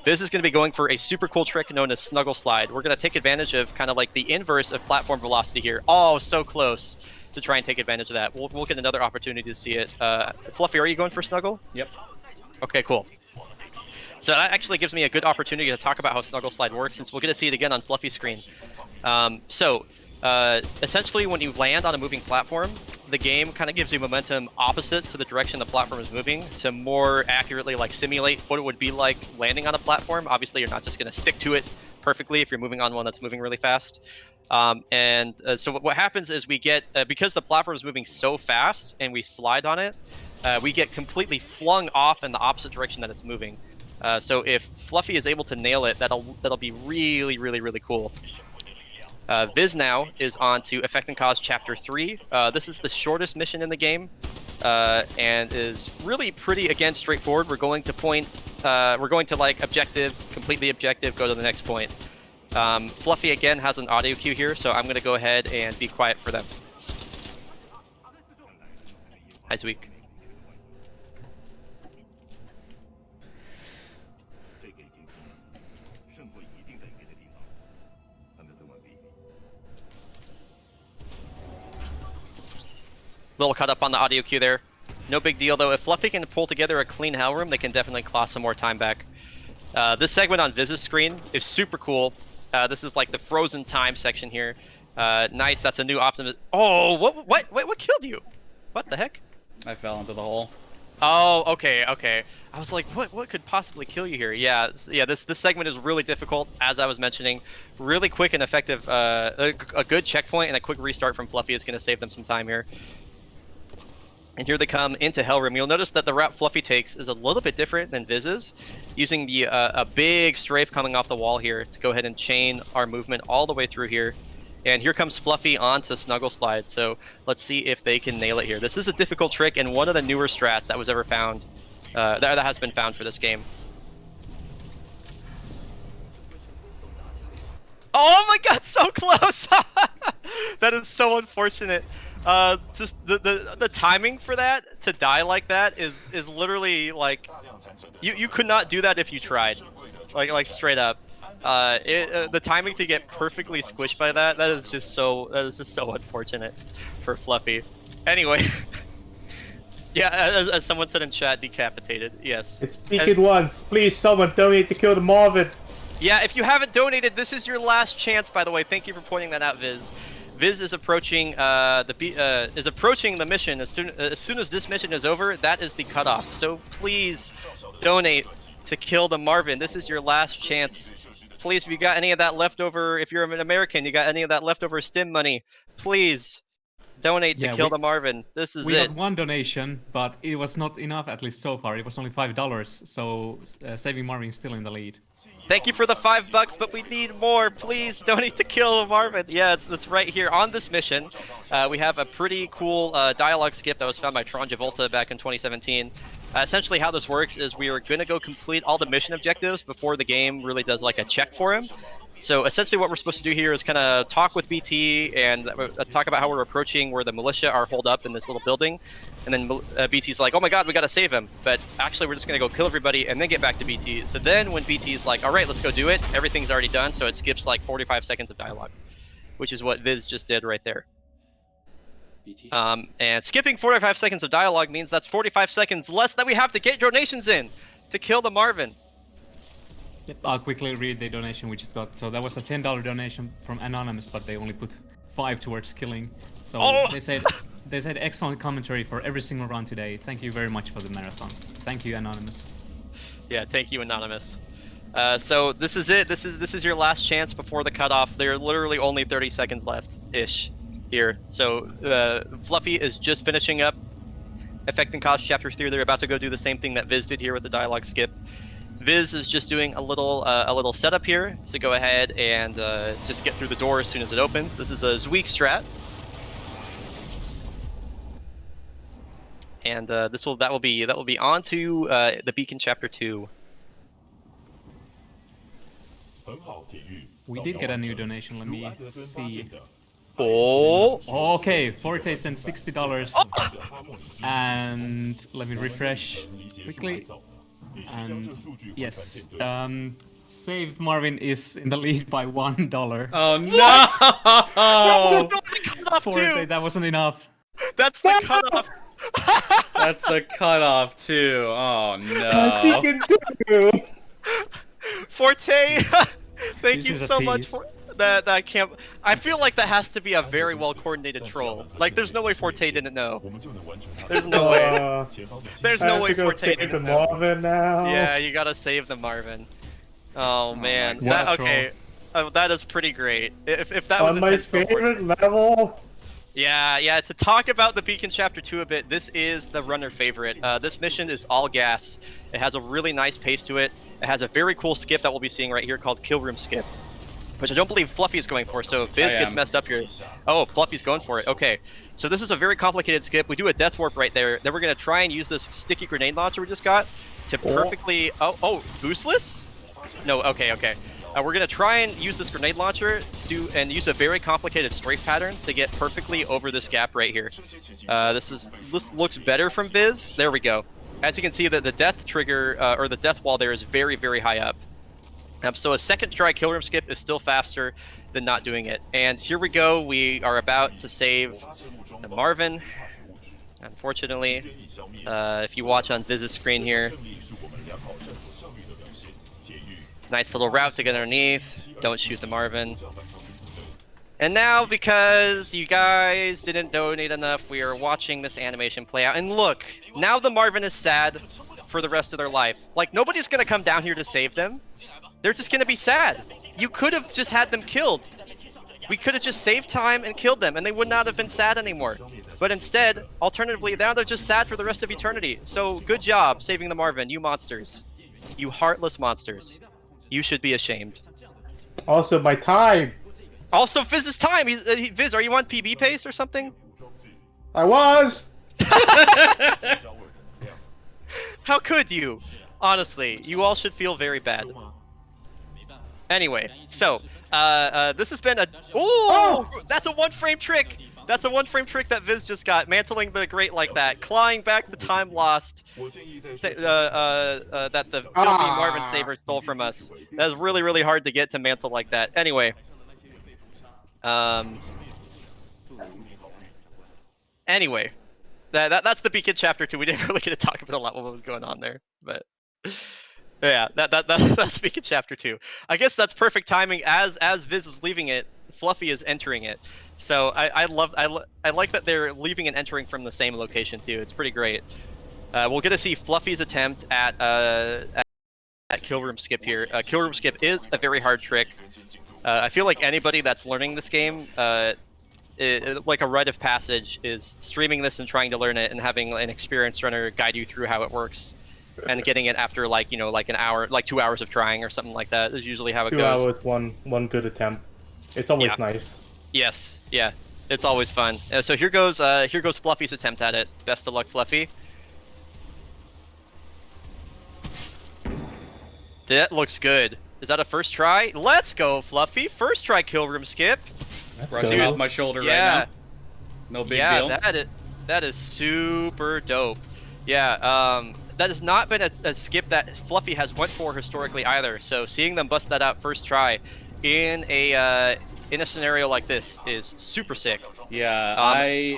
Viz is going to be going for a super cool trick known as Snuggle Slide. We're going to take advantage of kind of like the inverse of platform velocity here. Oh, so close to try and take advantage of that. We'll get another opportunity to see it. Fluffy, are you going for Snuggle? Yep. Okay, cool. So that actually gives me a good opportunity to talk about how Snuggle Slide works, since we're going to see it again on Fluffy's screen. Essentially, when you land on a moving platform, the game kind of gives you momentum opposite to the direction the platform is moving to more accurately like simulate what it would be like landing on a platform. Obviously, you're not just going to stick to it perfectly if you're moving on one that's moving really fast. So what happens is we get, because the platform is moving so fast and we slide on it, we get completely flung off in the opposite direction that it's moving. So if Fluffy is able to nail it, that'll be really, really, really cool. Viz now is on to Effect and Cause Chapter 3. This is the shortest mission in the game, and is really pretty, again, straightforward. We're going to like objective, completely objective, go to the next point. Fluffy again has an audio cue here, so I'm going to go ahead and be quiet for them. Hi, Zweek. Little cut up on the audio cue there. No big deal though. If Fluffy can pull together a clean Hell Room, they can definitely claw some more time back. This segment on Viz's screen is super cool. This is like the frozen time section here. Nice, that's a new optimism. Oh, what killed you? What the heck? I fell into the hole. Oh, okay. I was like, what could possibly kill you here? Yeah. This segment is really difficult, as I was mentioning. Really quick and effective. A good checkpoint and a quick restart from Fluffy is going to save them some time here. And here they come into Hell Room. You'll notice that the route Fluffy takes is a little bit different than Viz's, using a big strafe coming off the wall here to go ahead and chain our movement all the way through here. And here comes Fluffy onto Snuggle Slide, so let's see if they can nail it here. This is a difficult trick and one of the newer strats that was ever found, that has been found for this game. Oh my god, so close! That is so unfortunate. Just the timing for that to die like that is literally like you could not do that if you tried, like straight up. The timing to get perfectly squished by that is just so unfortunate for Fluffy. Anyway, yeah, as someone said in chat, decapitated. Yes. It's peaked once. Please, someone donate to kill the Marvin. Yeah, if you haven't donated, this is your last chance. By the way, thank you for pointing that out, Viz. Viz is approaching the mission. As soon as this mission is over, that is the cutoff. So please donate to kill the Marvin. This is your last chance. Please, if you got any of that leftover, if you're an American, you got any of that leftover stim money, please Donate to Yeah, kill the Marvin. This is We it. got one donation, but it was not enough, at least so far. It was only $5, so Saving Marvin is still in the lead. Thank you for the $5, but we need more. Please donate to kill Marvin. Yeah, it's right here on this mission. We have a pretty cool dialogue skip that was found by Tron Javolta back in 2017. Essentially, how this works is we are going to go complete all the mission objectives before the game really does like a check for him. So essentially what we're supposed to do here is kind of talk with BT and talk about how we're approaching where the militia are holed up in this little building. And then BT's like, oh my god, we gotta save him. But actually we're just gonna go kill everybody and then get back to BT. So then when BT's like, all right, let's go do it, everything's already done, so it skips like 45 seconds of dialogue, which is what Viz just did right there. And skipping 45 seconds of dialogue means that's 45 seconds less that we have to get donations in to kill the Marvin. Yep, I'll quickly read the donation we just got. So that was a $10 donation from Anonymous, but they only put 5 towards killing. So they said excellent commentary for every single run today. Thank you very much for the marathon. Thank you, Anonymous. Yeah, thank you, Anonymous. So this is it. This is your last chance before the cutoff. There are literally only 30 seconds left-ish here. So Fluffy is just finishing up Affecting Cause Chapter 3. They're about to go do the same thing that Viz did here with the dialogue skip. Viz is just doing a little setup here to go ahead and just get through the door as soon as it opens. This is a Zweek strat, and that will be on to the Beacon Chapter 2. We did get a new donation. Let me see. Oh, Okay, Forte sent $60, and let me refresh quickly. And yes, Saved Marvin is in the lead by $1. Oh no! Forte, that wasn't enough. that's the cutoff. That's the cutoff too. Oh We no! can do. Forte, thank This you is a so much tease. for that. That can't. I feel like that has to be a very well coordinated troll. Like, there's no way Forte didn't know. There's no way. There's I no have way to go Forte save the didn't know. Marvin now. Yeah, you gotta save the Marvin. Oh man. What a troll. Okay. That is pretty great. If that was On my intentional for- favorite level. Yeah. To talk about the Beacon Chapter 2 a bit, this is the runner favorite. This mission is all gas. It has a really nice pace to it. It has a very cool skip that we'll be seeing right here called Kill Room Skip, which I don't believe Fluffy is going for, so if Viz gets messed up here. Oh, Fluffy's going for it. Okay. So this is a very complicated skip. We do a death warp right there. Then we're going to try and use this sticky grenade launcher we just got to perfectly... Oh, boostless? No, okay. We're going to try and use this grenade launcher and use a very complicated strafe pattern to get perfectly over this gap right here. This looks better from Viz. There we go. As you can see, that the death trigger, or the death wall there is very, very high up. So a second try kill room skip is still faster than not doing it. And here we go. We are about to save the Marvin. Unfortunately, if you watch on Viz's screen here, nice little route to get underneath. Don't shoot the Marvin. And now, because you guys didn't donate enough, we are watching this animation play out. And look, now the Marvin is sad for the rest of their life. Like, nobody's gonna come down here to save them. They're just gonna be sad. You could have just had them killed. We could have just saved time and killed them, and they would not have been sad anymore. But instead, alternatively, now they're just sad for the rest of eternity. So good job saving the Marvin, you monsters. You heartless monsters. You should be ashamed. Also, my time. Also, Viz's time. Viz, are you on PB pace or something? I was. How could you? Honestly, you all should feel very bad. Anyway, so this has been a that's a one-frame trick. That's a one-frame trick that Viz just got, mantling the great like that, clawing back the time lost that the filthy Marvin Saber stole from us. That is really, really hard to get to mantle like that. Anyway, that's the Beacon Chapter 2. We didn't really get to talk about a lot of what was going on there, but yeah, that's Beacon Chapter 2. I guess that's perfect timing. As Viz is leaving it, Fluffy is entering it. So I like that they're leaving and entering from the same location too. It's pretty great. We'll get to see Fluffy's attempt at Kill Room Skip here. Kill Room Skip is a very hard trick. I feel like anybody that's learning this game like a rite of passage is streaming this and trying to learn it and having an experienced runner guide you through how it works. And getting it after like, like an hour, like 2 hours of trying or something like that is usually how it 2 goes. hours, one good attempt. It's always nice. Yes, yeah, it's always fun. So here goes Fluffy's attempt at it. Best of luck, Fluffy. That looks good. Is that a first try? Let's go, Fluffy. First try kill room skip. That's Rushing good. off my shoulder right now. No big deal. Yeah, that is super dope. Yeah, that has not been a skip that Fluffy has went for historically either. So seeing them bust that out first try in a scenario like this is super sick. Yeah,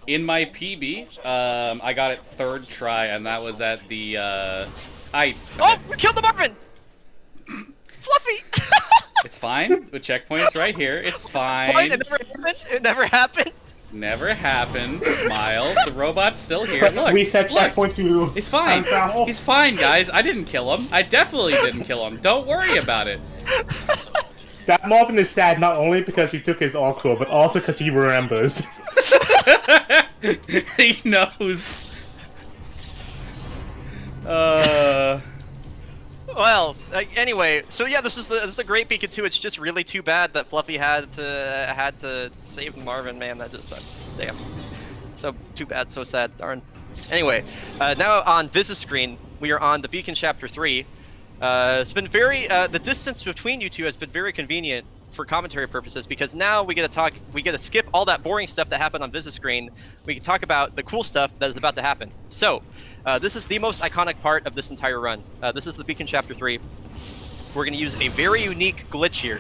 in my PB, I got it third try, and that was at the Oh, we killed the Marvin! Fluffy! It's fine. The checkpoint's right here. It's fine. Fine, it never happened. It never happened. Never happened. Smile. The robot's still here. Let's Look, reset checkpoint to he's fine. travel. He's fine, guys. I didn't kill him. I definitely didn't kill him. Don't worry about it. That Marvin is sad not only because he took his Octo, but also because he remembers. He knows. Well, anyway, so yeah, this is a great Pikachu. It's just really too bad that Fluffy had to save Marvin. Man, that just sucks. Damn. So too bad, so sad. Darn. Anyway, now on Viz's screen, we are on the Beacon Chapter 3. It's been very the distance between you two has been very convenient for commentary purposes, because now we get to skip all that boring stuff that happened on Viz's screen. We can talk about the cool stuff that is about to happen. So, this is the most iconic part of this entire run. This is the Beacon Chapter 3. We're going to use a very unique glitch here.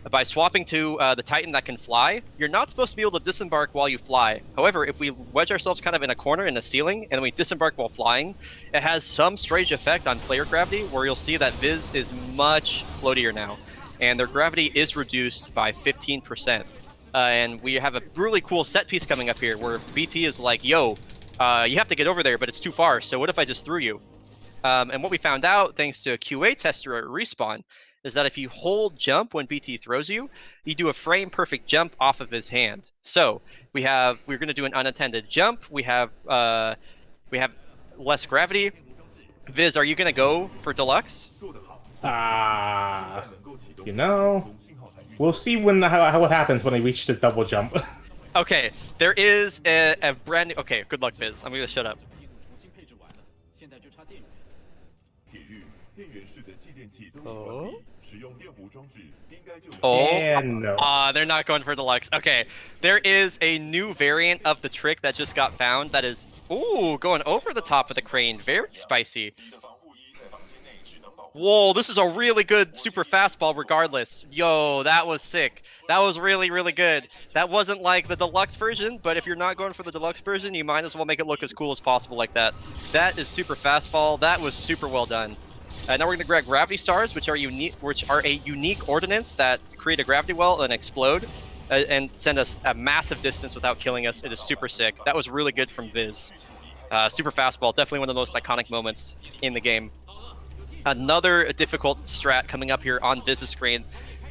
By swapping to the Titan that can fly, you're not supposed to be able to disembark while you fly. However, if we wedge ourselves kind of in a corner in the ceiling and we disembark while flying, it has some strange effect on player gravity where you'll see that Viz is much floatier now. And their gravity is reduced by 15%. And we have a really cool set piece coming up here where BT is like, yo, you have to get over there, but it's too far, so what if I just threw you? And what we found out, thanks to a QA tester at Respawn, is that if you hold jump when BT throws you, you do a frame perfect jump off of his hand. So we're going to do an unattended jump. We have less gravity. Viz, are you going to go for deluxe? You know, we'll see how it happens when I reach the double jump. Okay, there is a brand new... Okay, good luck, Viz. I'm going to shut up. And no. They're not going for deluxe. Okay, there is a new variant of the trick that just got found that is, going over the top of the crane. Very spicy. Whoa, this is a really good super fastball regardless. Yo, that was sick. That was really, really good. That wasn't like the deluxe version, but if you're not going for the deluxe version, you might as well make it look as cool as possible like that. That is super fastball. That was super well done. Now we're going to grab gravity stars, which are a unique ordnance that create a gravity well and explode and send us a massive distance without killing us. It is super sick. That was really good from Viz. Super fastball, definitely one of the most iconic moments in the game. Another difficult strat coming up here on Viz's screen.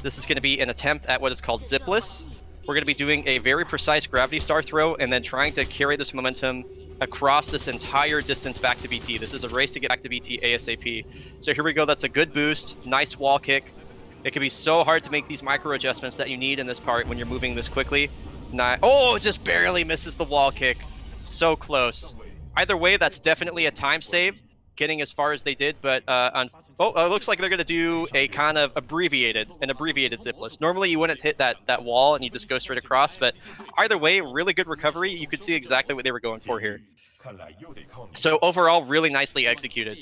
This is going to be an attempt at what is called zipless. We're going to be doing a very precise gravity star throw and then trying to carry this momentum across this entire distance back to BT. This is a race to get back to BT ASAP. So here we go. That's a good boost. Nice wall kick. It can be so hard to make these micro adjustments that you need in this part when you're moving this quickly. Oh, it just barely misses the wall kick. So close. Either way, that's definitely a time save, getting as far as they did, but it looks like they're going to do a kind of abbreviated zipless. Normally you wouldn't hit that wall and you just go straight across, but either way, really good recovery. You could see exactly what they were going for here. So overall, really nicely executed.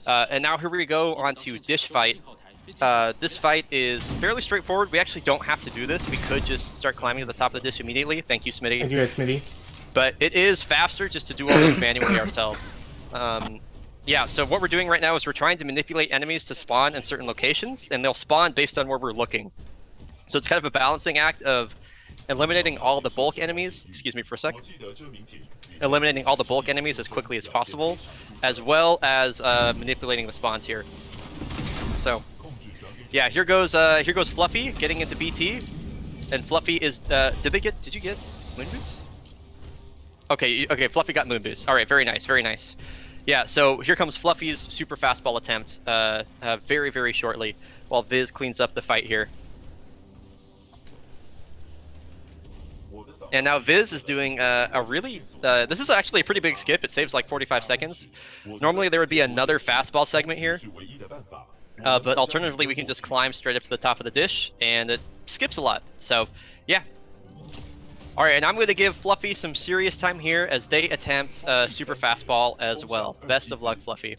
And now here we go on to Dish Fight. This fight is fairly straightforward. We actually don't have to do this. We could just start climbing to the top of the dish immediately. Thank you, Smitty. Thank you, Smitty. But it is faster just to do all this manually ourselves. Yeah, so what we're doing right now is we're trying to manipulate enemies to spawn in certain locations, and they'll spawn based on where we're looking. So it's kind of a balancing act of eliminating all the bulk enemies, excuse me for a sec, eliminating all the bulk enemies as quickly as possible, as well as manipulating the spawns here. So, yeah, here goes Fluffy getting into BT. and Fluffy is. Did you get moon boots? Okay, okay. Fluffy got moon boots. All right, very nice, very nice. Yeah. So here comes Fluffy's super fastball attempt. Very, very shortly, while Viz cleans up the fight here. And now Viz is doing a really, this is actually a pretty big skip. It saves like 45 seconds. Normally there would be another fastball segment here. But alternatively, we can just climb straight up to the top of the dish, and it skips a lot. So, yeah. Alright, and I'm going to give Fluffy some serious time here as they attempt super fastball as well. Best of luck, Fluffy.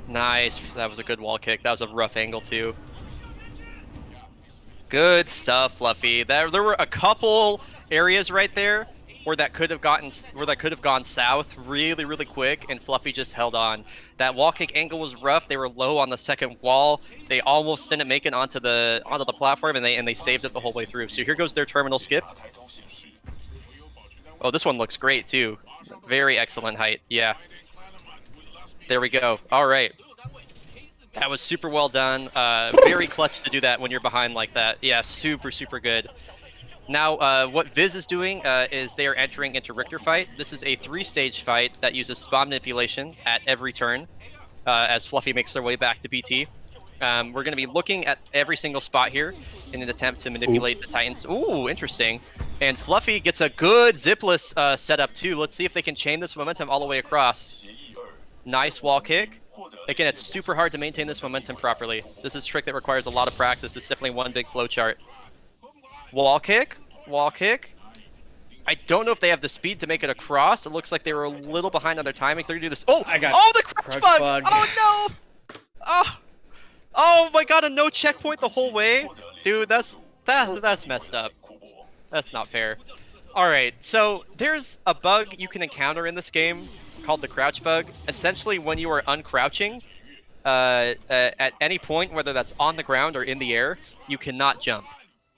Nice, that was a good wall kick. That was a rough angle too. Good stuff, Fluffy. There were a couple areas right there where that could have gone south really, really quick, and Fluffy just held on. That wall kick angle was rough. They were low on the second wall. They almost didn't make it onto the platform, and they saved it the whole way through. So here goes their terminal skip. Oh, this one looks great too. Very excellent height. Yeah. There we go. All right. That was super well done. Very clutch to do that when you're behind like that. Yeah, super, super good. Now, what Viz is doing is they are entering into Richter fight. This is a 3-stage fight that uses spawn manipulation at every turn as Fluffy makes their way back to BT. We're going to be looking at every single spot here in an attempt to manipulate the Titans. Ooh, interesting. And Fluffy gets a good zipless setup too. Let's see if they can chain this momentum all the way across. Nice wall kick. Again, it's super hard to maintain this momentum properly. This is a trick that requires a lot of practice. It's definitely one big flowchart. Wall kick. Wall kick. I don't know if they have the speed to make it across. It looks like they were a little behind on their timing. They're going to do this. Oh, the crouch bug. Oh, no. Oh, my God, a no checkpoint the whole way? Dude, that's messed up. That's not fair. All right, so there's a bug you can encounter in this game called the crouch bug. Essentially, when you are uncrouching, at any point, whether that's on the ground or in the air, you cannot jump.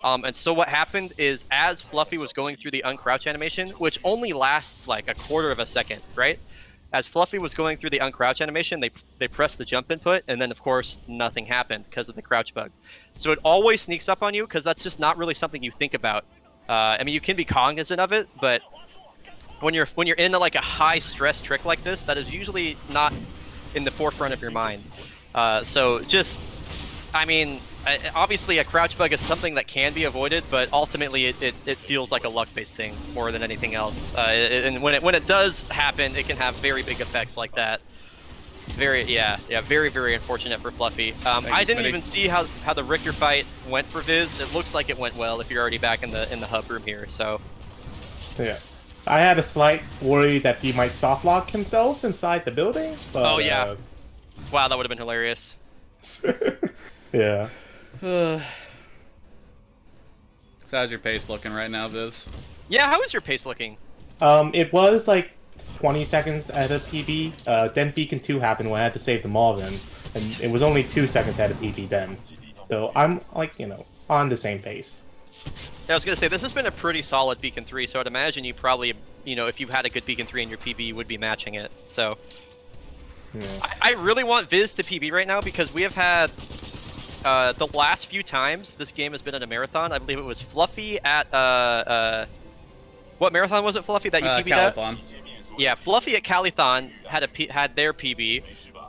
And so what happened is, as Fluffy was going through the uncrouch animation, which only lasts like a quarter of a second, right? As Fluffy was going through the uncrouch animation, they pressed the jump input, and then of course nothing happened because of the crouch bug. So it always sneaks up on you because that's just not really something you think about. I mean, you can be cognizant of it, but when you're in like a high stress trick like this, that is usually not in the forefront of your mind. So just, I mean, obviously a crouch bug is something that can be avoided, but ultimately it feels like a luck-based thing more than anything else. And when it does happen, it can have very big effects like that. Very, very unfortunate for Fluffy. I didn't even see how the Richter fight went for Viz. It looks like it went well if you're already back in the hub room here. So yeah, I had a slight worry that he might soft lock himself inside the building. But, oh yeah, wow, that would have been hilarious. Yeah. So how's your pace looking right now, Viz? Yeah, how is your pace looking? It was like 20 seconds at a PB. Then Beacon 2 happened when I had to save them all then. And it was only 2 seconds at a PB then. So I'm like, on the same pace. I was going to say, this has been a pretty solid Beacon 3, so I'd imagine you probably, if you had a good Beacon 3 in your PB, you would be matching it. So yeah. I really want Viz to PB right now because we have had the last few times this game has been at a marathon. I believe it was Fluffy at what marathon was it, Fluffy, that you PB'd at? Hekathon. Yeah, Fluffy at Hekathon had their PB,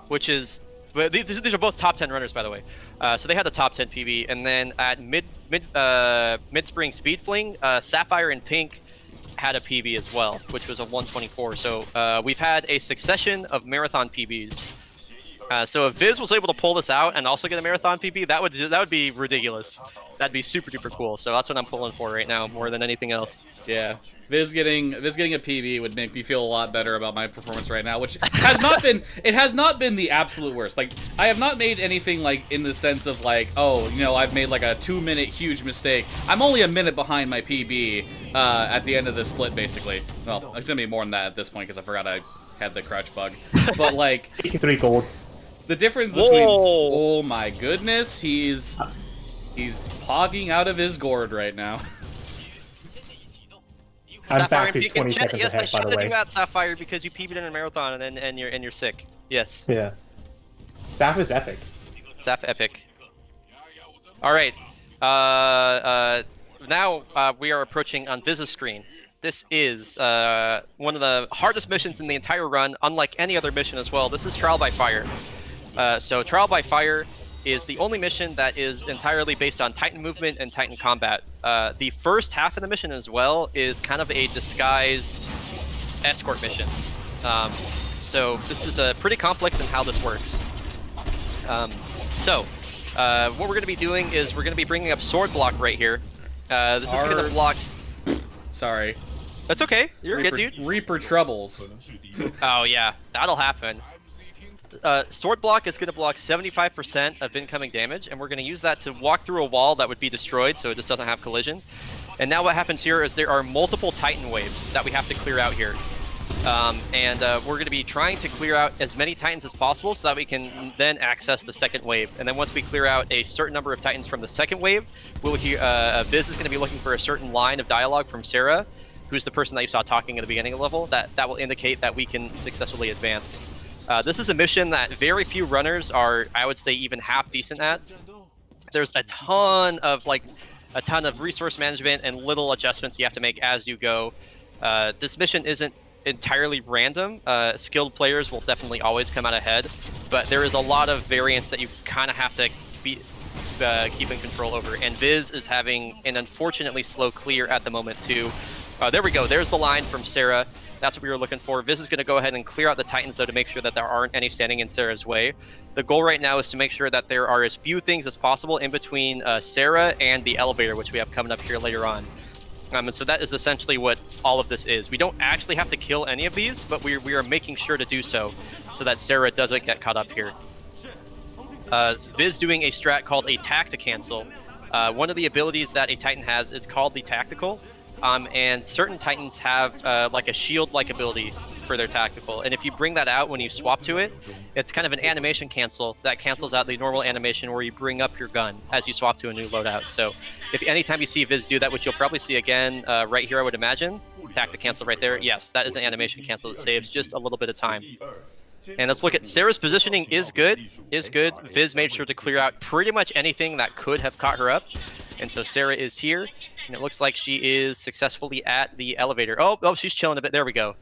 which is, these are both top 10 runners, by the way. So they had the top 10 PB, and then at mid-spring speed fling, Sapphire and Pink had a PB as well, which was a 124. So we've had a succession of marathon PBs. So if Viz was able to pull this out and also get a marathon PB, that would be ridiculous. That'd be super duper cool. So that's what I'm pulling for right now, more than anything else. Yeah, Viz getting a PB would make me feel a lot better about my performance right now, which has not been the absolute worst. Like, I have not made anything like in the sense of like, oh, I've made like a 2-minute huge mistake. I'm only a minute behind my PB at the end of the split, basically. Well, it's gonna be more than that at this point because I forgot I had the crouch bug. But like 83 gold. the difference between Whoa. oh my goodness, he's pogging out of his gourd right now. I'm Sapphire back and to Peak 20 in chat. seconds Yes, I ahead, by the shouted way. you out, Sapphire, because you PB'd in a marathon and you're sick. Yes. Yeah. Saf is epic. Saf epic. All right. Now we are approaching on Viz's screen. This is one of the hardest missions in the entire run, unlike any other mission as well. This is Trial by Fire. So Trial by Fire is the only mission that is entirely based on Titan movement and Titan combat. The first half of the mission as well is kind of a disguised escort mission. So this is pretty complex in how this works. What we're going to be doing is we're going to be bringing up Sword Block right here. This is going to block... Sorry. That's okay. You're Reaper, good, dude. Reaper troubles. Oh, yeah. That'll happen. Sword Block is going to block 75% of incoming damage, and we're going to use that to walk through a wall that would be destroyed, so it just doesn't have collision. And now what happens here is there are multiple Titan waves that we have to clear out here. We're going to be trying to clear out as many Titans as possible so that we can then access the second wave. And then once we clear out a certain number of Titans from the second wave, we'll hear Viz is going to be looking for a certain line of dialogue from Sarah, who's the person that you saw talking at the beginning of the level, that will indicate that we can successfully advance. This is a mission that very few runners are, I would say, even half decent at. There's a ton of resource management and little adjustments you have to make as you go. This mission isn't entirely random. Skilled players will definitely always come out ahead, but there is a lot of variance that you kind of have to keep in control over. And Viz is having an unfortunately slow clear at the moment too. There we go. There's the line from Sarah. That's what we were looking for. Viz is going to go ahead and clear out the Titans, though, to make sure that there aren't any standing in Sarah's way. The goal right now is to make sure that there are as few things as possible in between Sarah and the elevator, which we have coming up here later on. And so that is essentially what all of this is. We don't actually have to kill any of these, but we are making sure to do so that Sarah doesn't get caught up here. Viz doing a strat called a Tact to cancel. One of the abilities that a Titan has is called the Tactical. And certain Titans have like a shield-like ability for their tactical. And if you bring that out when you swap to it, it's kind of an animation cancel that cancels out the normal animation where you bring up your gun as you swap to a new loadout. So if anytime you see Viz do that, which you'll probably see again right here, I would imagine, tactic cancel right there, yes, that is an animation cancel that saves just a little bit of time. And let's look at Sarah's positioning is good. Viz made sure to clear out pretty much anything that could have caught her up. And so Sarah is here, and it looks like she is successfully at the elevator. Oh, she's chilling a bit. There we go.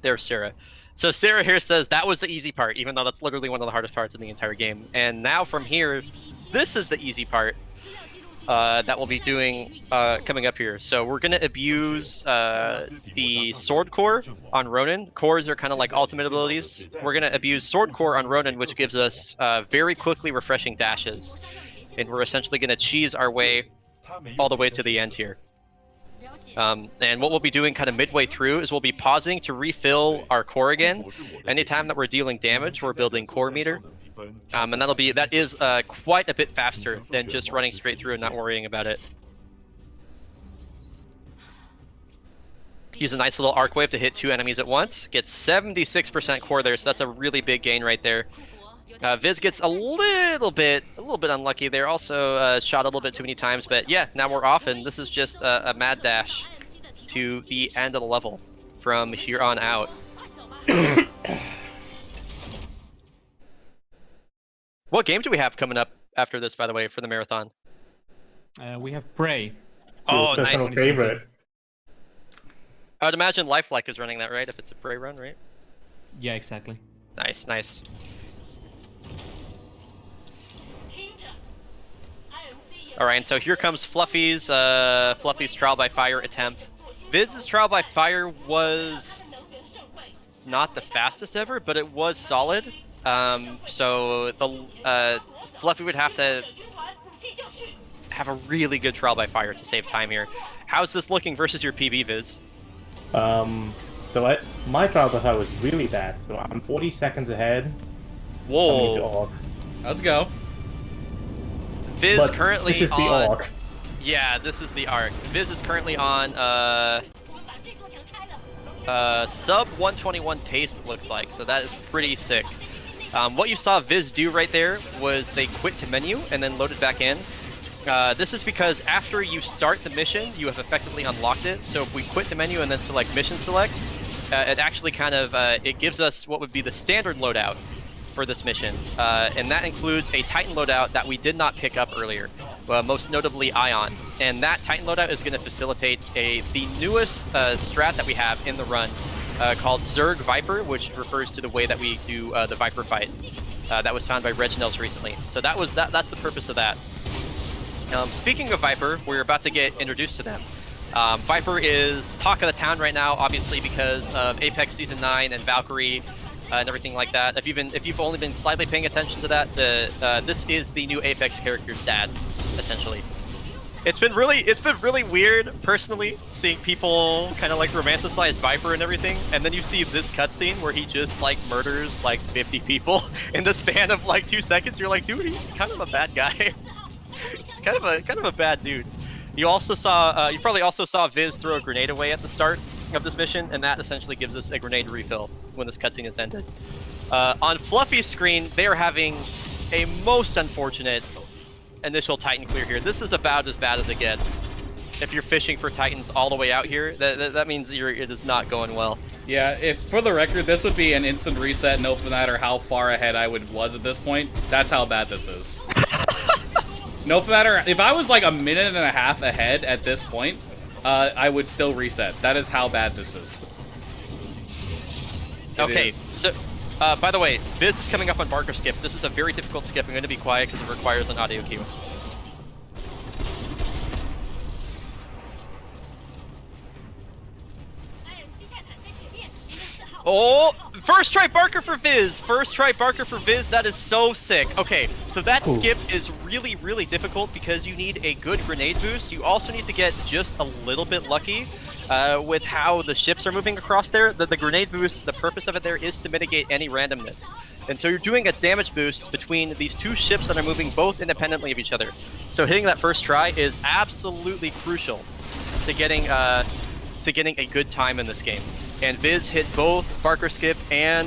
There's Sarah. So Sarah here says that was the easy part, even though that's literally one of the hardest parts in the entire game. And now from here, this is the easy part that we'll be doing coming up here. So we're going to abuse the Sword Core on Ronin. Cores are kind of like ultimate abilities. We're going to abuse Sword Core on Ronin, which gives us very quickly refreshing dashes. And we're essentially going to cheese our way all the way to the end here. And what we'll be doing kind of midway through is we'll be pausing to refill our core again. Anytime that we're dealing damage, we're building core meter. And that is quite a bit faster than just running straight through and not worrying about it. Use a nice little arc wave to hit 2 enemies at once. Gets 76% core there, so that's a really big gain right there. Viz gets a little bit unlucky there. Also shot a little bit too many times, but yeah, now we're off, and this is just a mad dash to the end of the level from here on out. What game do we have coming up after this, by the way, for the marathon? We have Prey. Oh, Your personal nice. favorite. I would imagine Lifelike is running that, right? If it's a Prey run, right? Yeah, exactly. Nice. Alright, and so here comes Fluffy's Trial by Fire attempt. Viz's Trial by Fire was not the fastest ever, but it was solid. So the Fluffy would have to have a really good Trial by Fire to save time here. How's this looking versus your PB, Viz? My trial by fire was really bad, so I'm 40 seconds ahead. Whoa. Let's go. Viz But currently this is the on... arc. Yeah, this is the arc. Viz is currently on Sub 121 pace, it looks like, so that is pretty sick. What you saw Viz do right there was they quit to menu and then loaded back in. This is because after you start the mission, you have effectively unlocked it. So if we quit the menu and then select mission select, it actually kind of it gives us what would be the standard loadout for this mission, and that includes a Titan loadout that we did not pick up earlier, most notably Ion. And that Titan loadout is going to facilitate the newest strat that we have in the run, called Zerg Viper, which refers to the way that we do the Viper fight. That was found by Reginells recently. So that's the purpose of that. Speaking of Viper, we're about to get introduced to them. Viper is talk of the town right now, obviously because of Apex Season 9 and Valkyrie and everything like that. If you've only been slightly paying attention to that, this is the new Apex character's dad, essentially. It's been really weird, personally, seeing people kind of like romanticize Viper and everything, and then you see this cutscene where he just like murders like 50 people in the span of like 2 seconds. You're like, dude, he's kind of a bad guy. He's kind of a bad dude. You probably also saw Viz throw a grenade away at the start of this mission, and that essentially gives us a grenade refill when this cutscene is ended. On Fluffy's screen, they are having a most unfortunate initial Titan clear here. This is about as bad as it gets. If you're fishing for Titans all the way out here, that means it is not going well. Yeah, for the record, this would be an instant reset, no matter how far ahead I was at this point. That's how bad this is. No matter if I was like a minute and a half ahead at this point, I would still reset. That is how bad this is. Okay, so by the way, Viz is coming up on Barker skip. This is a very difficult skip. I'm going to be quiet because it requires an audio cue. Oh, first try Barker for Viz. First try Barker for Viz. That is so sick. Okay, so that skip is really, really difficult because you need a good grenade boost. You also need to get just a little bit lucky with how the ships are moving across there. The grenade boost, the purpose of it there is to mitigate any randomness. And so you're doing a damage boost between these two ships that are moving both independently of each other. So hitting that first try is absolutely crucial to getting a good time in this game. And Viz hit both Barker skip and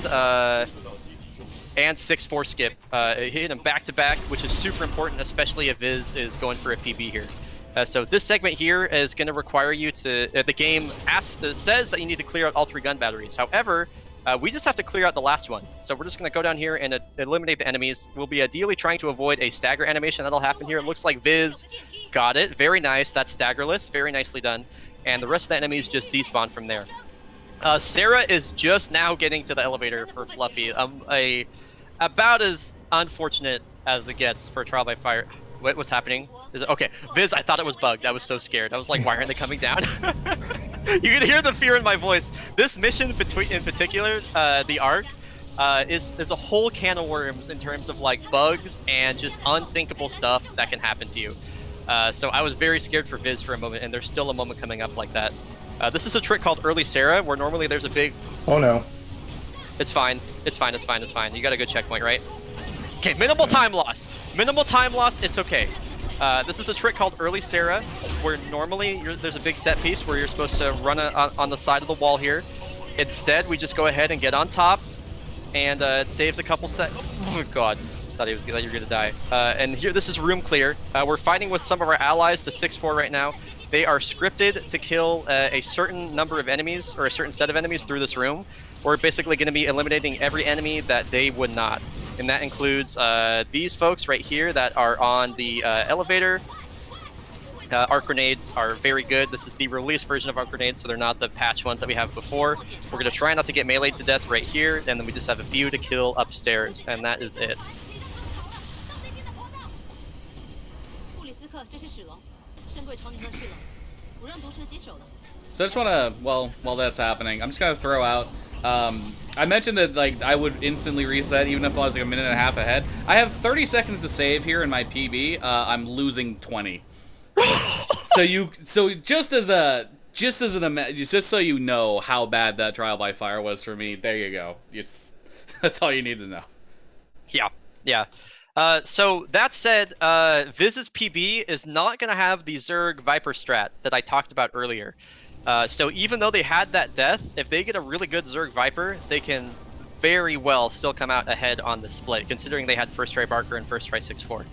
6-4 skip. It hit them back to back, which is super important, especially if Viz is going for a PB here. So this segment here is going to require you to. The game says that you need to clear out all 3 gun batteries. However, we just have to clear out the last one. So we're just going to go down here and eliminate the enemies. We'll be ideally trying to avoid a stagger animation that'll happen here. It looks like Viz got it. Very nice. That's staggerless. Very nicely done. And the rest of the enemies just despawn from there. Sarah is just now getting to the elevator for Fluffy. About as unfortunate as it gets for Trial by Fire. What's happening? Okay, Viz, I thought it was bugged. I was so scared. I was like, why aren't they coming down? You can hear the fear in my voice. This mission in particular, the Ark, is a whole can of worms in terms of like bugs and just unthinkable stuff that can happen to you. So I was very scared for Viz for a moment, and there's still a moment coming up like that. This is a trick called Early Sarah, where normally there's a big... Oh no. It's fine. It's fine. It's fine. It's fine. You got a good checkpoint, right? Okay, minimal time loss. Minimal time loss, it's okay. This is a trick called Early Sarah, where normally there's a big set piece where you're supposed to run on the side of the wall here. Instead, we just go ahead and get on top, and it saves a couple Oh god. Thought you were gonna die. And here, this is room clear. We're fighting with some of our allies, the 6-4 right now. They are scripted to kill a certain number of enemies, or a certain set of enemies through this room. We're basically going to be eliminating every enemy that they would not. And that includes these folks right here that are on the elevator. Arc grenades are very good. This is the release version of arc grenades, so they're not the patch ones that we have before. We're going to try not to get meleeed to death right here, and then we just have a few to kill upstairs, and that is it. So I just want to, while that's happening, I'm just going to throw out, I mentioned that like I would instantly reset even if I was like a minute and a half ahead. I have 30 seconds to save here in my PB. I'm losing 20. So just so you know how bad that Trial by Fire was for me, there you go. That's all you need to know. Yeah. So that said, Viz's PB is not going to have the Zerg Viper strat that I talked about earlier. So even though they had that death, if they get a really good Zerg Viper, they can very well still come out ahead on the split, considering they had First Try Barker and First Try 6-4.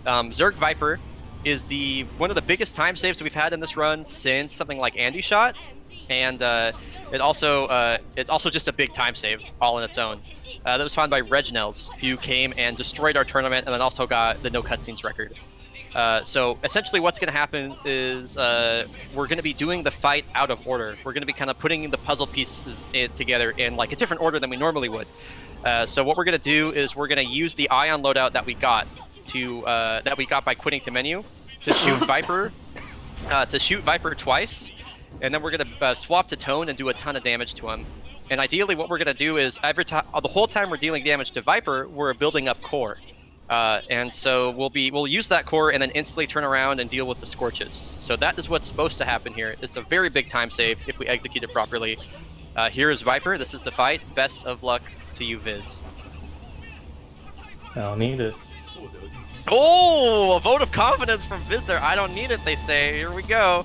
Zerg Viper is one of the biggest time saves we've had in this run since something like Andy Shot, and it's also just a big time save all in its own. That was found by Regnels, who came and destroyed our tournament, and then also got the no cutscenes record. So essentially what's going to happen is we're going to be doing the fight out of order. We're going to be kind of putting the puzzle pieces together in like a different order than we normally would. So what we're going to do is we're going to use the Ion loadout that we got by quitting to menu to shoot Viper twice, and then we're going to swap to Tone and do a ton of damage to him. And ideally what we're going to do is the whole time we're dealing damage to Viper, we're building up core. And so we'll use that core and then instantly turn around and deal with the Scorches. So that is what's supposed to happen here. It's a very big time save if we execute it properly. Here is Viper. This is the fight. Best of luck to you, Viz. I don't need it. Oh, a vote of confidence from Viz there. I don't need it, they say. Here we go.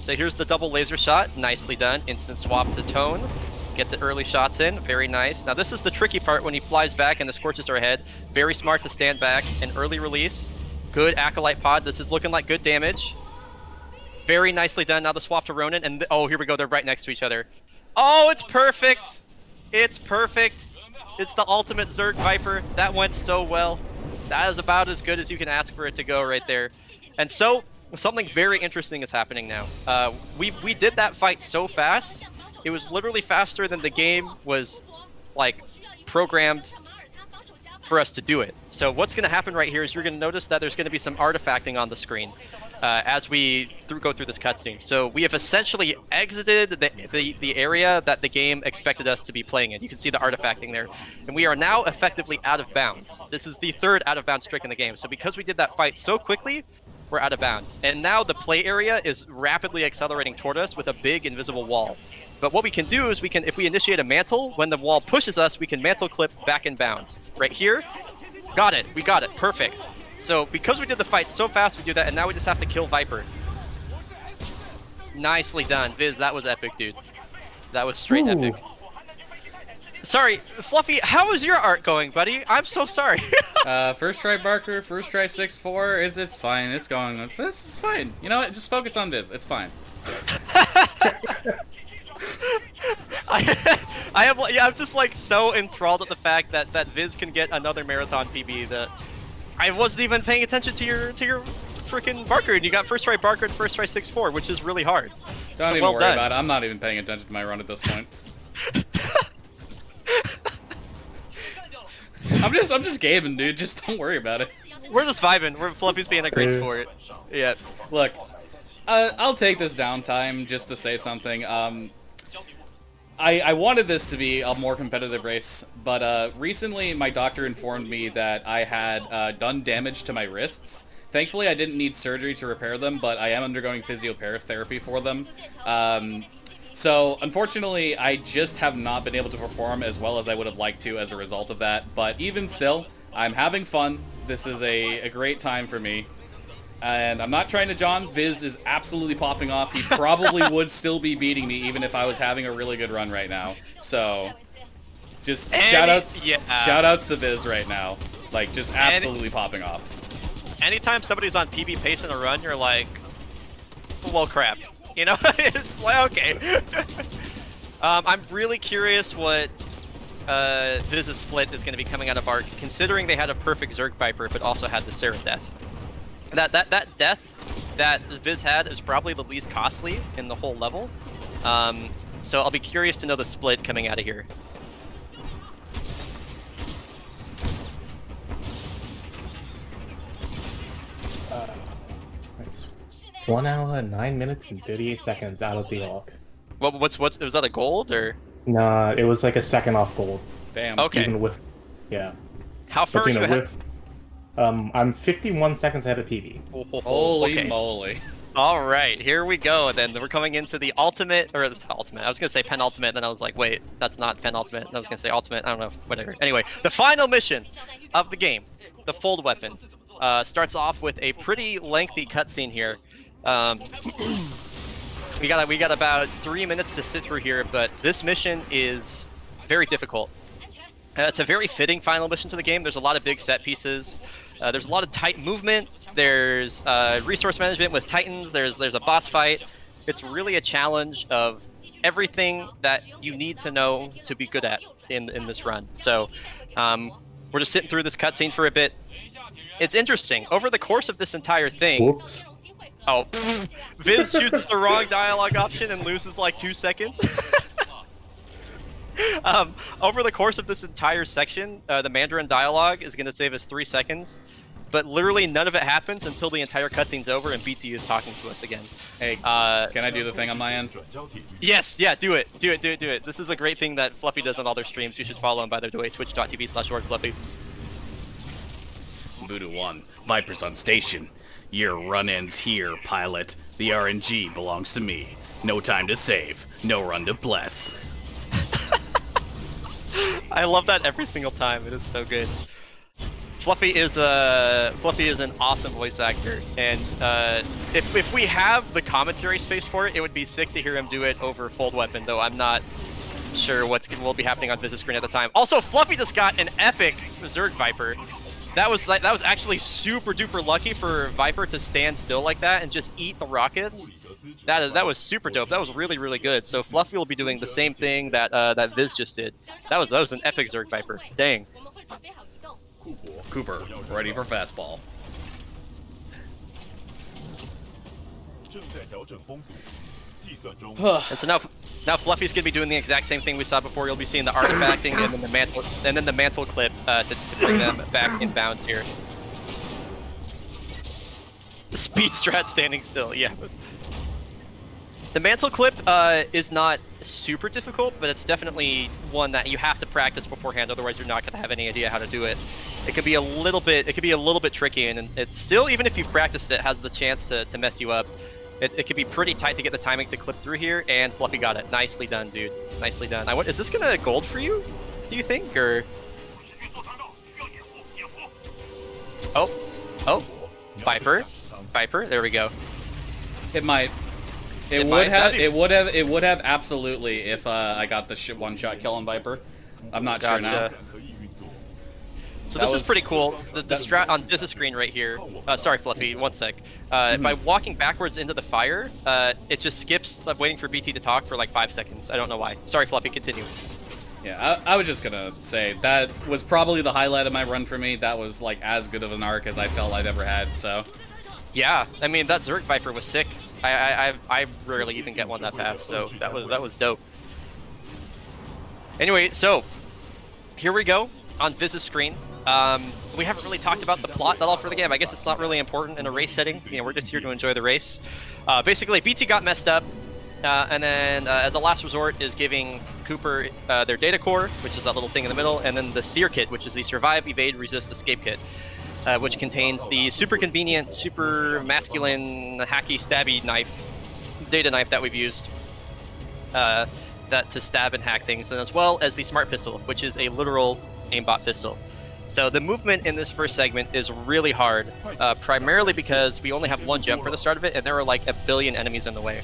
So here's the double laser shot. Nicely done. Instant swap to Tone. Get the early shots in. Very nice. Now this is the tricky part when he flies back and the Scorches are ahead. Very smart to stand back. An early release. Good Acolyte pod. This is looking like good damage. Very nicely done. Now the swap to Ronin. And oh, here we go. They're right next to each other. Oh, it's perfect. It's perfect. It's the ultimate Zerg Viper. That went so well. That is about as good as you can ask for it to go right there. And so something very interesting is happening now. We did that fight so fast. It was literally faster than the game was like programmed for us to do it. So what's going to happen right here is you're going to notice that there's going to be some artifacting on the screen as we go through this cutscene. So we have essentially exited the area that the game expected us to be playing in. You can see the artifacting there. And we are now effectively out of bounds. This is the third out of bounds trick in the game. So because we did that fight so quickly, we're out of bounds. And now the play area is rapidly accelerating toward us with a big invisible wall. But what we can do is if we initiate a mantle, when the wall pushes us, we can mantle clip back in bounds. Right here, got it, we got it, perfect. So because we did the fight so fast, we do that, and now we just have to kill Viper. Nicely done, Viz, that was epic, dude. That was straight epic. Sorry, Fluffy, how is your art going, buddy? I'm so sorry. First try Barker, first try 6-4, it's fine, it's going, this is fine. You know what, just focus on Viz, it's fine. I'm just like so enthralled at the fact that Viz can get another marathon PB that I wasn't even paying attention to your freaking Barker, and you got first try Barker and first try 6-4, which is really hard. Don't even worry about it. I'm not even paying attention to my run at this point. I'm just gaming, dude. Just don't worry about it. We're just vibing. Fluffy's being a great sport. Yeah. Look, I'll take this downtime just to say something. I wanted this to be a more competitive race, but recently my doctor informed me that I had done damage to my wrists. Thankfully, I didn't need surgery to repair them, but I am undergoing physiotherapy for them. So, unfortunately, I just have not been able to perform as well as I would have liked to as a result of that. But even still, I'm having fun. This is a great time for me. And I'm not trying to John. Viz is absolutely popping off. He probably would still be beating me even if I was having a really good run right now. So, just shoutouts to Viz right now. Like, just absolutely popping off. Anytime somebody's on PB pace in a run, you're like, well, crap. You know, it's like, okay. I'm really curious what Viz's split is going to be coming out of Arc, considering they had a perfect Zerg Viper, but also had the Sarah death. That death that Viz had is probably the least costly in the whole level. So I'll be curious to know the split coming out of here. It's 1 hour, 9 minutes, and 38 seconds out of the Arc. Was that a gold or? Nah, it was like a second off gold. Damn. Okay. Even with, yeah. How far But, are you ahead? I'm 51 seconds ahead of PB. Holy moly. All right, here we go. Then we're coming into the ultimate, or it's the ultimate. I was gonna say penultimate, then I was like, wait, that's not penultimate. And I was gonna say ultimate. I don't know, whatever. Anyway, the final mission of the game, the fold weapon, starts off with a pretty lengthy cutscene here. We got about 3 minutes to sit through here, but this mission is very difficult. It's a very fitting final mission to the game. There's a lot of big set pieces. There's a lot of tight movement. There's resource management with Titans. There's a boss fight. It's really a challenge of everything that you need to know to be good at in this run. So we're just sitting through this cutscene for a bit. It's interesting. Over the course of this entire thing... Whoops. Oh, Viz chooses the wrong dialogue option and loses like 2 seconds. Over the course of this entire section, the Mandarin dialogue is going to save us 3 seconds, but literally none of it happens until the entire cutscene's over and BT is talking to us again. Hey, can I do the thing on my end? Yes, yeah, do it. This is a great thing that Fluffy does on all their streams. You should follow him, by the way, twitch.tv/LordFluffy. Voodoo 1, Vipers on station. Your run ends here, pilot. The RNG belongs to me. No time to save. No run to bless. I love that every single time. It is so good. Fluffy is an awesome voice actor, and if we have the commentary space for it, it would be sick to hear him do it over Fold Weapon. Though I'm not sure what will be happening on Visit Screen at the time. Also, Fluffy just got an epic Zerg Viper. That was actually super duper lucky for Viper to stand still like that and just eat the rockets. That was super dope. That was really, really good. So Fluffy will be doing the same thing that that Viz just did. That was an epic Zerg Viper. Dang. Cooper, ready for fastball. And so now Fluffy's gonna be doing the exact same thing we saw before. You'll be seeing the artifacting and then the mantle clip to bring them back inbound here. The speed strat standing still, yeah. The mantle clip is not super difficult, but it's definitely one that you have to practice beforehand. Otherwise, you're not gonna have any idea how to do it. It could be a little bit tricky, and it's still, even if you've practiced it, has the chance to mess you up. It could be pretty tight to get the timing to clip through here, and Fluffy got it. Nicely done, dude. Nicely done. Is this gonna gold for you, do you think, or? Oh, Viper, there we go. It might. It would have absolutely if I got the one-shot kill on Viper. I'm not sure now. So this is pretty cool. The strat on Business Screen right here. Sorry, Fluffy, one sec. By walking backwards into the fire, it just skips waiting for BT to talk for like 5 seconds. I don't know why. Sorry, Fluffy, continue. Yeah, I was just gonna say that was probably the highlight of my run for me. That was like as good of an arc as I felt I'd ever had. So. Yeah, I mean that Zerg Viper was sick. I rarely even get one that fast, so that was dope. Anyway, so here we go on Business Screen. We haven't really talked about the plot at all for the game. I guess it's not really important in a race setting. You know, we're just here to enjoy the race. Basically, BT got messed up, and then as a last resort is giving Cooper their data core, which is that little thing in the middle, and then the Seer kit, which is the Survive, Evade, Resist, Escape kit, which contains the super convenient, super masculine, hacky, stabby knife, data knife that we've used to stab and hack things, and as well as the Smart Pistol, which is a literal aimbot pistol. So the movement in this first segment is really hard, primarily because we only have one jump for the start of it, and there are like a billion enemies in the way.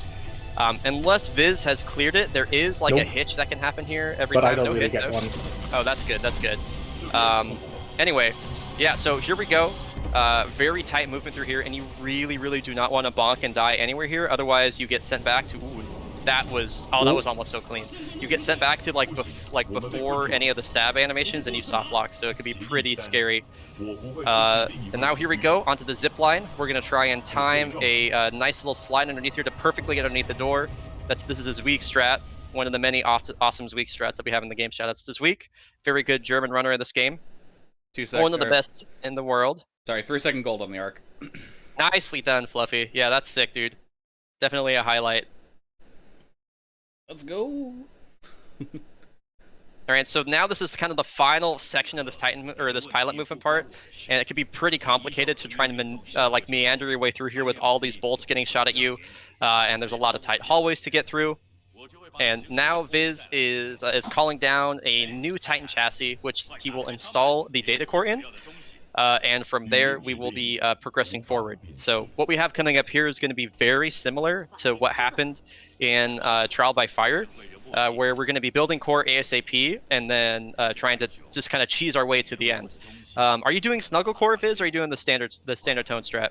Unless Viz has cleared it, there is like a hitch that can happen here every time. I don't really get one. Oh, that's good. That's good. Anyway, yeah. So here we go. Very tight movement through here, and you really, really do not want to bonk and die anywhere here. Otherwise, you get sent back to. Ooh, that was almost so clean. You get sent back to like before any of the stab animations, and you soft lock, so it could be pretty scary. And now here we go onto the zip line. We're gonna try and time a nice little slide underneath here to perfectly get underneath the door. This is his weak strat, one of the many awesome weak strats that we have in the game. Shoutouts this week. Very good German runner in this game. 2 seconds. One of the best in the world. Sorry, 3-second gold on the arc. Nicely done, Fluffy. Yeah, that's sick, dude. Definitely a highlight. Let's go. All right, so now this is kind of the final section of this this pilot movement part, and it can be pretty complicated to try and like meander your way through here with all these bolts getting shot at you, and there's a lot of tight hallways to get through. And now Viz is calling down a new Titan chassis, which he will install the data core in. and from there we will be progressing forward. So what we have coming up here is going to be very similar to what happened in Trial by Fire, where we're going to be building core ASAP and then trying to just kind of cheese our way to the end. Are you doing Snuggle Core, Viz, or are you doing the standard tone strat?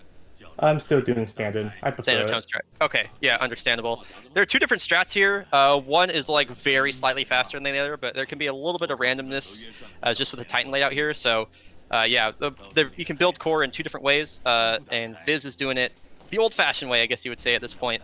I'm still doing standard. I prefer Standard tone it. strat. Okay, yeah, understandable. There are two different strats here. One is like very slightly faster than the other, but there can be a little bit of randomness just with the Titan layout here. So yeah, you can build core in two different ways, and Viz is doing it the old-fashioned way, I guess you would say at this point.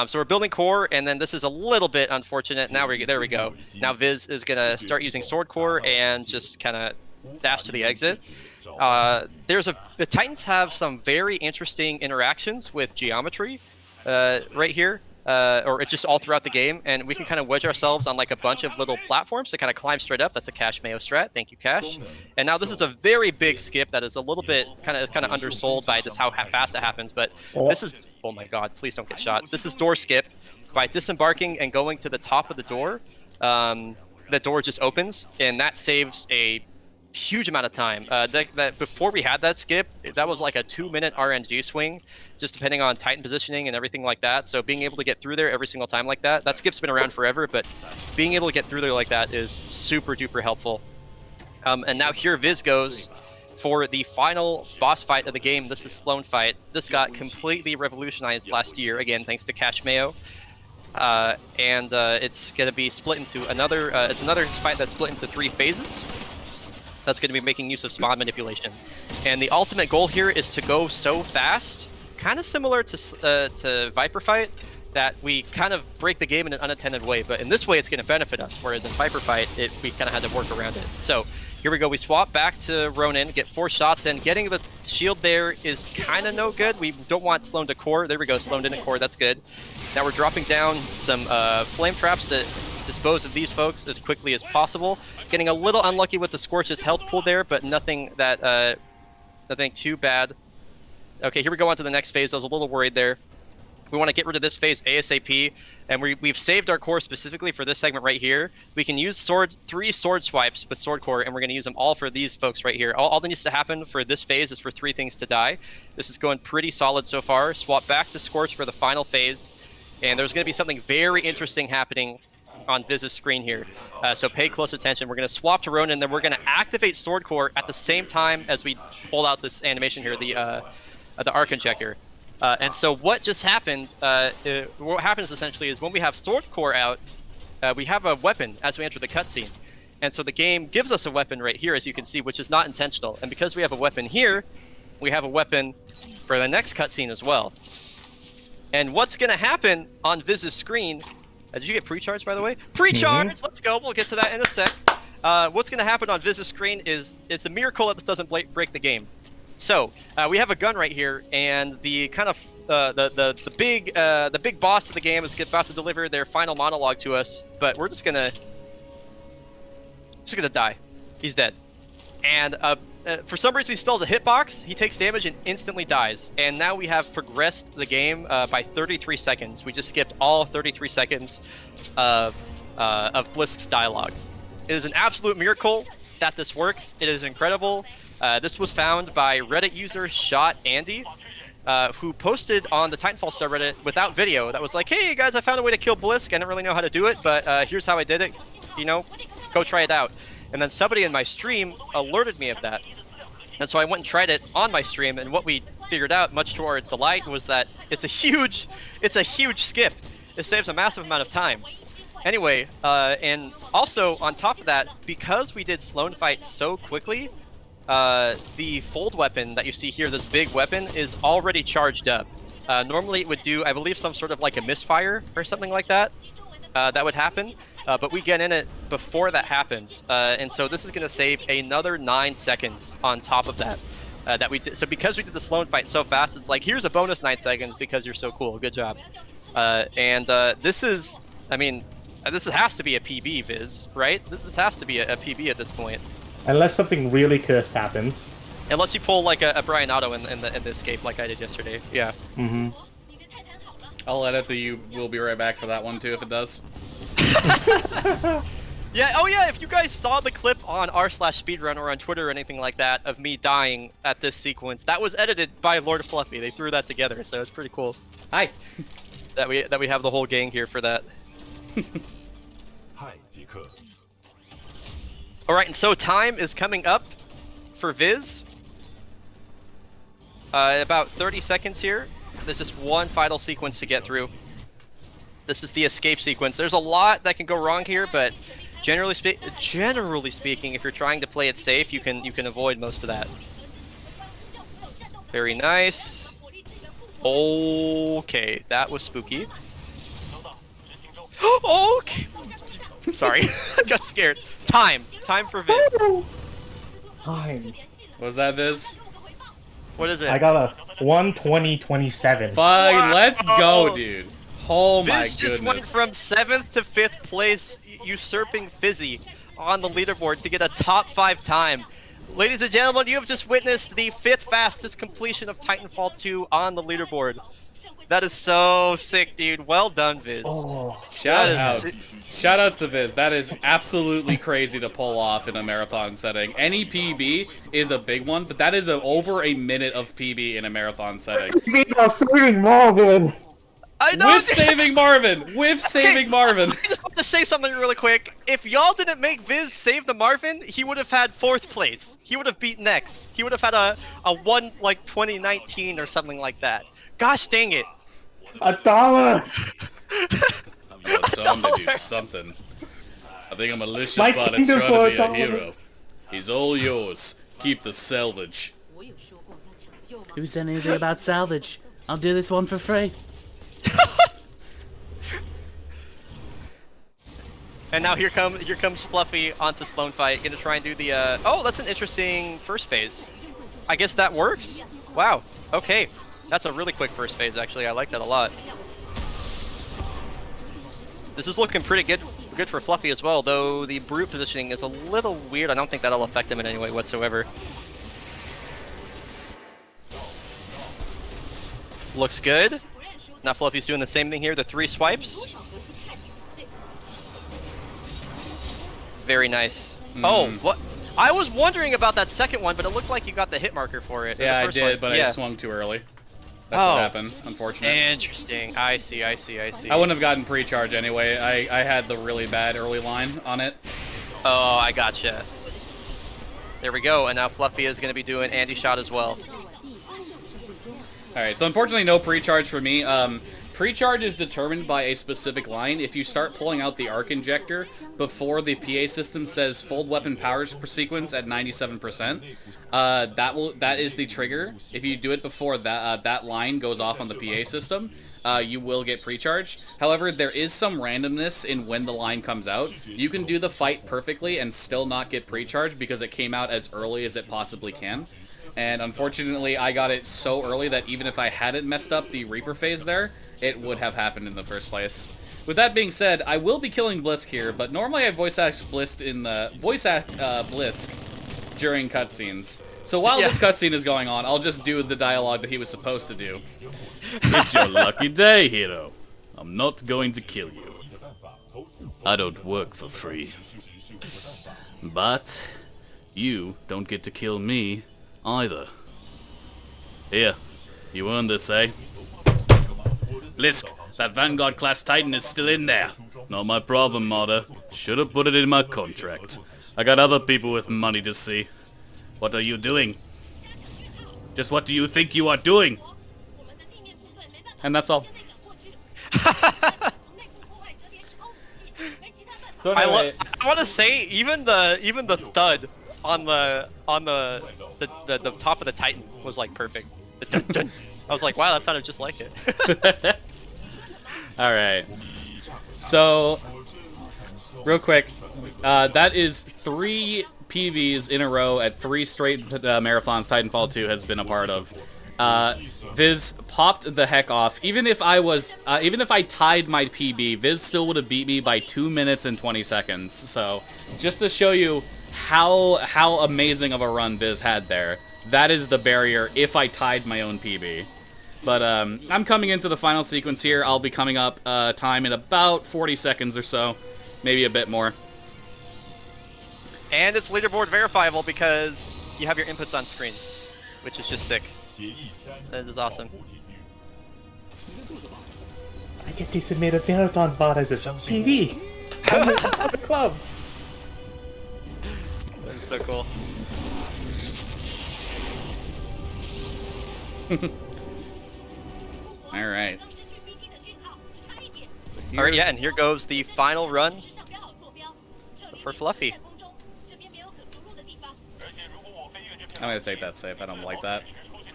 So we're building core, and then this is a little bit unfortunate. Now there we go. Now Viz is gonna start using sword core and just kind of dash to the exit. The Titans have some very interesting interactions with geometry right here, or it's just all throughout the game, and we can kind of wedge ourselves on like a bunch of little platforms to kind of climb straight up. That's a Cash Mayo strat. Thank you, Cash. And now this is a very big skip that is a little bit kind of undersold by just how fast it happens, but this is, oh my god, please don't get shot. This is door skip. By disembarking and going to the top of the door, the door just opens, and that saves a huge amount of time. That before we had that skip, that was like a 2-minute RNG swing, just depending on Titan positioning and everything like that. So being able to get through there every single time like that skip's been around forever, but being able to get through there like that is super duper helpful. And now here Viz goes for the final boss fight of the game. This is Sloan Fight. This got completely revolutionized last year, again thanks to Cash Mayo. And it's going to be split into another, it's another fight that's split into 3 phases. That's going to be making use of spawn manipulation. And the ultimate goal here is to go so fast, kind of similar to Viper Fight, that we kind of break the game in an unattended way. But in this way, it's going to benefit us, whereas in Viper Fight, we kind of had to work around it. So here we go. We swap back to Ronin, get 4 shots in. Getting the shield there is kind of no good. We don't want Sloan to core. There we go, Sloan into core. That's good. Now we're dropping down some flame traps to dispose of these folks as quickly as possible. Getting a little unlucky with the Scorch's health pool there, but nothing that nothing too bad. Okay, here we go on to the next phase. I was a little worried there. We want to get rid of this phase ASAP, and we've saved our core specifically for this segment right here. We can use 3 sword swipes with sword core, and we're going to use them all for these folks right here. All that needs to happen for this phase is for 3 things to die. This is going pretty solid so far. Swap back to Scorch for the final phase, and there's going to be something very interesting happening on Viz's screen here, so pay close attention. We're going to swap to Ronin, and then we're going to activate sword core at the same time as we pull out this animation here, the arc injector. And so what just happened, what happens essentially is when we have sword core out, we have a weapon as we enter the cutscene. And so the game gives us a weapon right here, as you can see, which is not intentional. And because we have a weapon here, we have a weapon for the next cutscene as well. And what's going to happen on Viz's screen, did you get pre-charged, by the way? Pre-charged! Let's go, we'll get to that in a sec. What's going to happen on Viz's screen is it's a miracle that this doesn't break the game. So we have a gun right here, and the kind of the big boss of the game is about to deliver their final monologue to us, but we're just gonna die. He's dead, and for some reason he still has a hitbox. He takes damage and instantly dies. And now we have progressed the game by 33 seconds. We just skipped all 33 seconds of Blisk's dialogue. It is an absolute miracle that this works. It is incredible. This was found by Reddit user Shot Andy, who posted on the Titanfall subreddit without video that was like, hey guys, I found a way to kill Blisk. I didn't really know how to do it, but here's how I did it. You know, go try it out. And then somebody in my stream alerted me of that. And so I went and tried it on my stream, and what we figured out, much to our delight, was that it's a huge skip. It saves a massive amount of time. Anyway, and also on top of that, because we did Sloan Fight so quickly, the fold weapon that you see here, this big weapon, is already charged up. Normally it would do, I believe, some sort of like a misfire or something like that. That would happen, but we get in it before that happens, and so this is going to save another 9 seconds on top of that. That we did. So because we did the Sloan Fight so fast, it's like, here's a bonus 9 seconds because you're so cool. Good job. And this is, I mean, this has to be a PB, Viz, right? This has to be a PB at this point. Unless something really cursed happens. Unless you pull like a Brian Otto in the escape like I did yesterday. Yeah. Mm-hmm. I'll edit the "you will be right back" for that one too if it does. Yeah, oh yeah, if you guys saw the clip on r/speedrun or on Twitter or anything like that of me dying at this sequence, that was edited by LordFluffy. They threw that together, so it's pretty cool Hi. that we have the whole gang here for that. Alright, and so time is coming up for Viz. About 30 seconds here. There's just one final sequence to get through. This is the escape sequence. There's a lot that can go wrong here, but generally speaking, if you're trying to play it safe, you can avoid most of that. Very nice. Okay, that was spooky. Okay. Sorry, I got scared. Time for Viz. Time. What was that, Viz? What is it? I got a 1:20:27. Fine, Wow. let's go, dude. Oh my Viz just went goodness. from 7th to 5th place, usurping Fizzy on the leaderboard to get a top 5 time. Ladies and gentlemen, you have just witnessed the 5th fastest completion of Titanfall 2 on the leaderboard. That is so sick, dude. Well done, Viz. Oh, Shout That out. is- Shout outs to Viz. That is absolutely crazy to pull off in a marathon setting. Any PB is a big one, but that is over a minute of PB in a marathon setting. saving Marvin. I know. With saving Marvin! With saving Marvin! I just want to say something really quick. If y'all didn't make Viz save the Marvin, he would have had 4th place. He would have beaten X. He would have had a 1 like 2019 or something like that. Gosh dang it. $1. I'm gonna tell him to do something. I think a malicious My bot is kingdom trying for to be a $1. hero. He's all yours. Keep the salvage. Who said anything about salvage? I'll do this one for free. And now here comes Fluffy onto Sloan Fight, gonna try and do the oh, that's an interesting first phase. I guess that works. Wow. Okay. That's a really quick first phase actually. I like that a lot. This is looking pretty good for Fluffy as well, though the brute positioning is a little weird. I don't think that'll affect him in any way whatsoever. Looks good. Now Fluffy's doing the same thing here, the 3 swipes. Very nice. Oh, what? I was wondering about that second one, but it looked like you got the hit marker for it. Yeah, The I first did, one. but Yeah. I swung too early. That's Oh. what happened, unfortunately. Interesting. I see. I wouldn't have gotten pre-charge anyway. I had the really bad early line on it. Oh, I gotcha. There we go, and now Fluffy is going to be doing Andy shot as well. Alright, so unfortunately no pre-charge for me. Pre-charge is determined by a specific line. If you start pulling out the arc injector before the PA system says fold weapon power sequence at 97%, that is the trigger. If you do it before that that line goes off on the PA system, you will get pre-charge. However, there is some randomness in when the line comes out. You can do the fight perfectly and still not get pre-charge because it came out as early as it possibly can. And unfortunately, I got it so early that even if I hadn't messed up the Reaper phase there, it would have happened in the first place. With that being said, I will be killing Blisk here, but normally I voice act Blisk during cutscenes. So while this cutscene is going on, I'll just do the dialogue that he was supposed to do. It's your lucky day, hero. I'm not going to kill you. I don't work for free. But you don't get to kill me either. Here, you earned this, eh? Blisk, that Vanguard class Titan is still in there. Not my problem, Martyr. Should have put it in my contract. I got other people with money to see. What are you doing? Just what do you think you are doing? And that's all. So anyway, I want to say even the thud on the top of the Titan was like perfect. The dun dun. I was like, wow, that sounded just like it. Alright. So, real quick, that is 3 PVs in a row at 3 straight marathons Titanfall 2 has been a part of. Viz popped the heck off. Even if I tied my PB, Viz still would have beat me by 2 minutes and 20 seconds. So, just to show you how amazing of a run Viz had there, that is the barrier if I tied my own PB. But I'm coming into the final sequence here. I'll be coming up time in about 40 seconds or so, maybe a bit more. And it's leaderboard verifiable because you have your inputs on screen, which is just sick. That is awesome. I get to submit a marathon VOD as a PV. I'm the club. That's so cool. All right. All right, yeah, and here goes the final run for Fluffy. I'm gonna take that safe. I don't like that.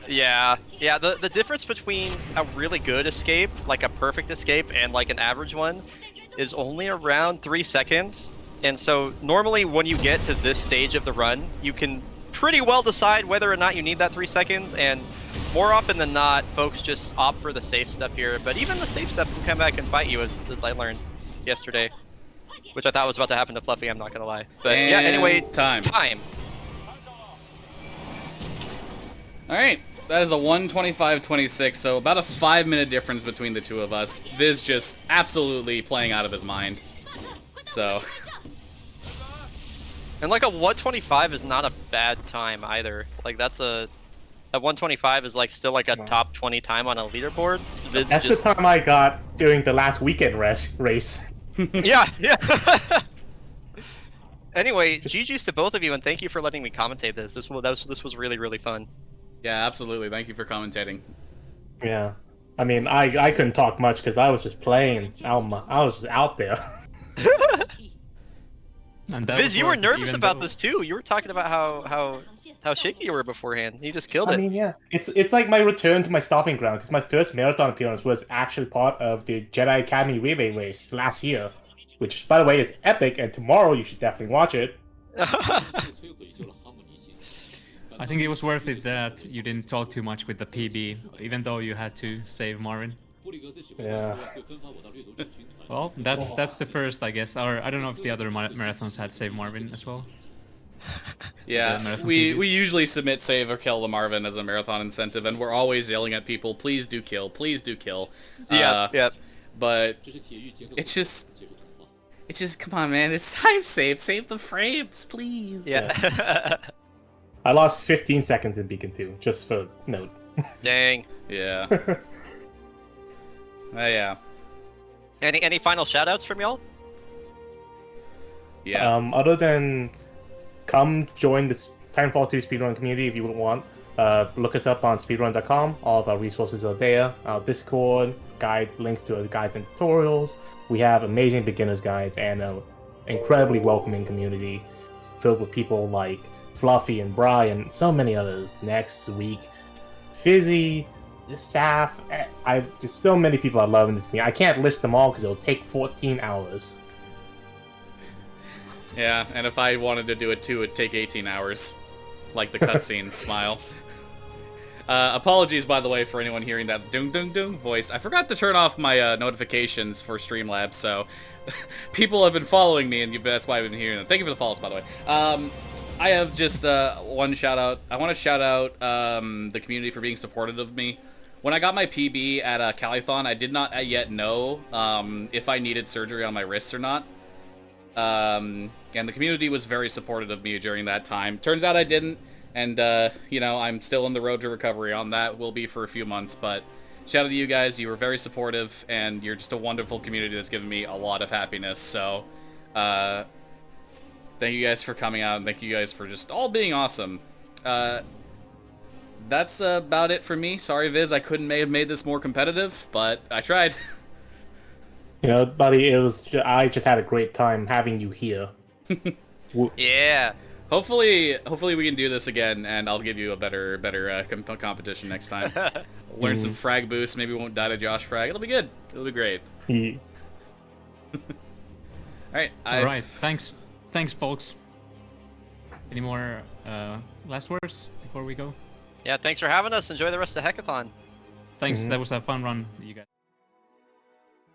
Yeah, the difference between a really good escape, like a perfect escape, and like an average one is only around 3 seconds. And so normally when you get to this stage of the run, you can pretty well decide whether or not you need that 3 seconds, and more often than not, folks just opt for the safe stuff here. But even the safe stuff can come back and fight you, as I learned yesterday, which I thought was about to happen to Fluffy, I'm not gonna lie. But yeah, anyway, time. All right, that is a 1:25:26, so about a 5-minute difference between the two of us. Viz just absolutely playing out of his mind. So. And like a 125 is not a bad time either. Like that's a 125 is like still like a top 20 time on a leaderboard. Viz That's just... the time I got during the last weekend race. Yeah. Anyway, GG's to both of you, and thank you for letting me commentate this. This was really fun. Yeah, absolutely. Thank you for commentating. Yeah. I mean, I couldn't talk much because I was just playing. I was out there. Viz, you were nervous about this too. You were talking about how shaky you were beforehand. You just killed it. I mean, yeah. It's like my return to my stopping ground, because my first marathon appearance was actually part of the Jedi Academy Relay race last year, which, by the way, is epic, and tomorrow you should definitely watch it. I think it was worth it that you didn't talk too much with the PB, even though you had to save Marvin. Yeah. Well, that's the first, I guess. Or I don't know if the other marathons had save Marvin as well. Yeah, we usually submit save or kill the Marvin as a marathon incentive, and we're always yelling at people, please do kill, please do kill. Yeah. But it's just, come on, man, it's time save the frames, please. Yeah. I lost 15 seconds in Beacon 2, just for note. Dang. Yeah. Yeah. Any final shoutouts from y'all? Yeah. Other than come join the Titanfall 2 speedrun community if you would want. Look us up on speedrun.com. All of our resources are there. Our Discord, links to our guides and tutorials. We have amazing beginners guides and an incredibly welcoming community filled with people like Fluffy and Brian, and so many others. Next week, Fizzy, Saf, just so many people I love in this community. I can't list them all because it'll take 14 hours. Yeah, and if I wanted to do it too, it'd take 18 hours. Like the cutscene smile. Apologies, by the way, for anyone hearing that dung dung dung voice. I forgot to turn off my notifications for Streamlabs, so people have been following me, and that's why I've been hearing them. Thank you for the follows, by the way. I have just one shout out. I want to shout out the community for being supportive of me. When I got my PB at Hekathon, I did not yet know if I needed surgery on my wrists or not. And the community was very supportive of me during that time. Turns out I didn't, and you know, I'm still on the road to recovery on that. Will be for a few months, but shout out to you guys. You were very supportive, and you're just a wonderful community that's given me a lot of happiness. So thank you guys for coming out, and thank you guys for just all being awesome. That's about it for me. Sorry, Viz, I couldn't have made this more competitive, but I tried. You know, buddy, I just had a great time having you here. Yeah. Hopefully we can do this again, and I'll give you a better competition next time. Learn some frag boosts. Maybe we won't die to Josh frag. It'll be good. It'll be great. Yeah. All right. Thanks, folks. Any more last words before we go? Yeah, thanks for having us. Enjoy the rest of Hekathon. Thanks. That was a fun run.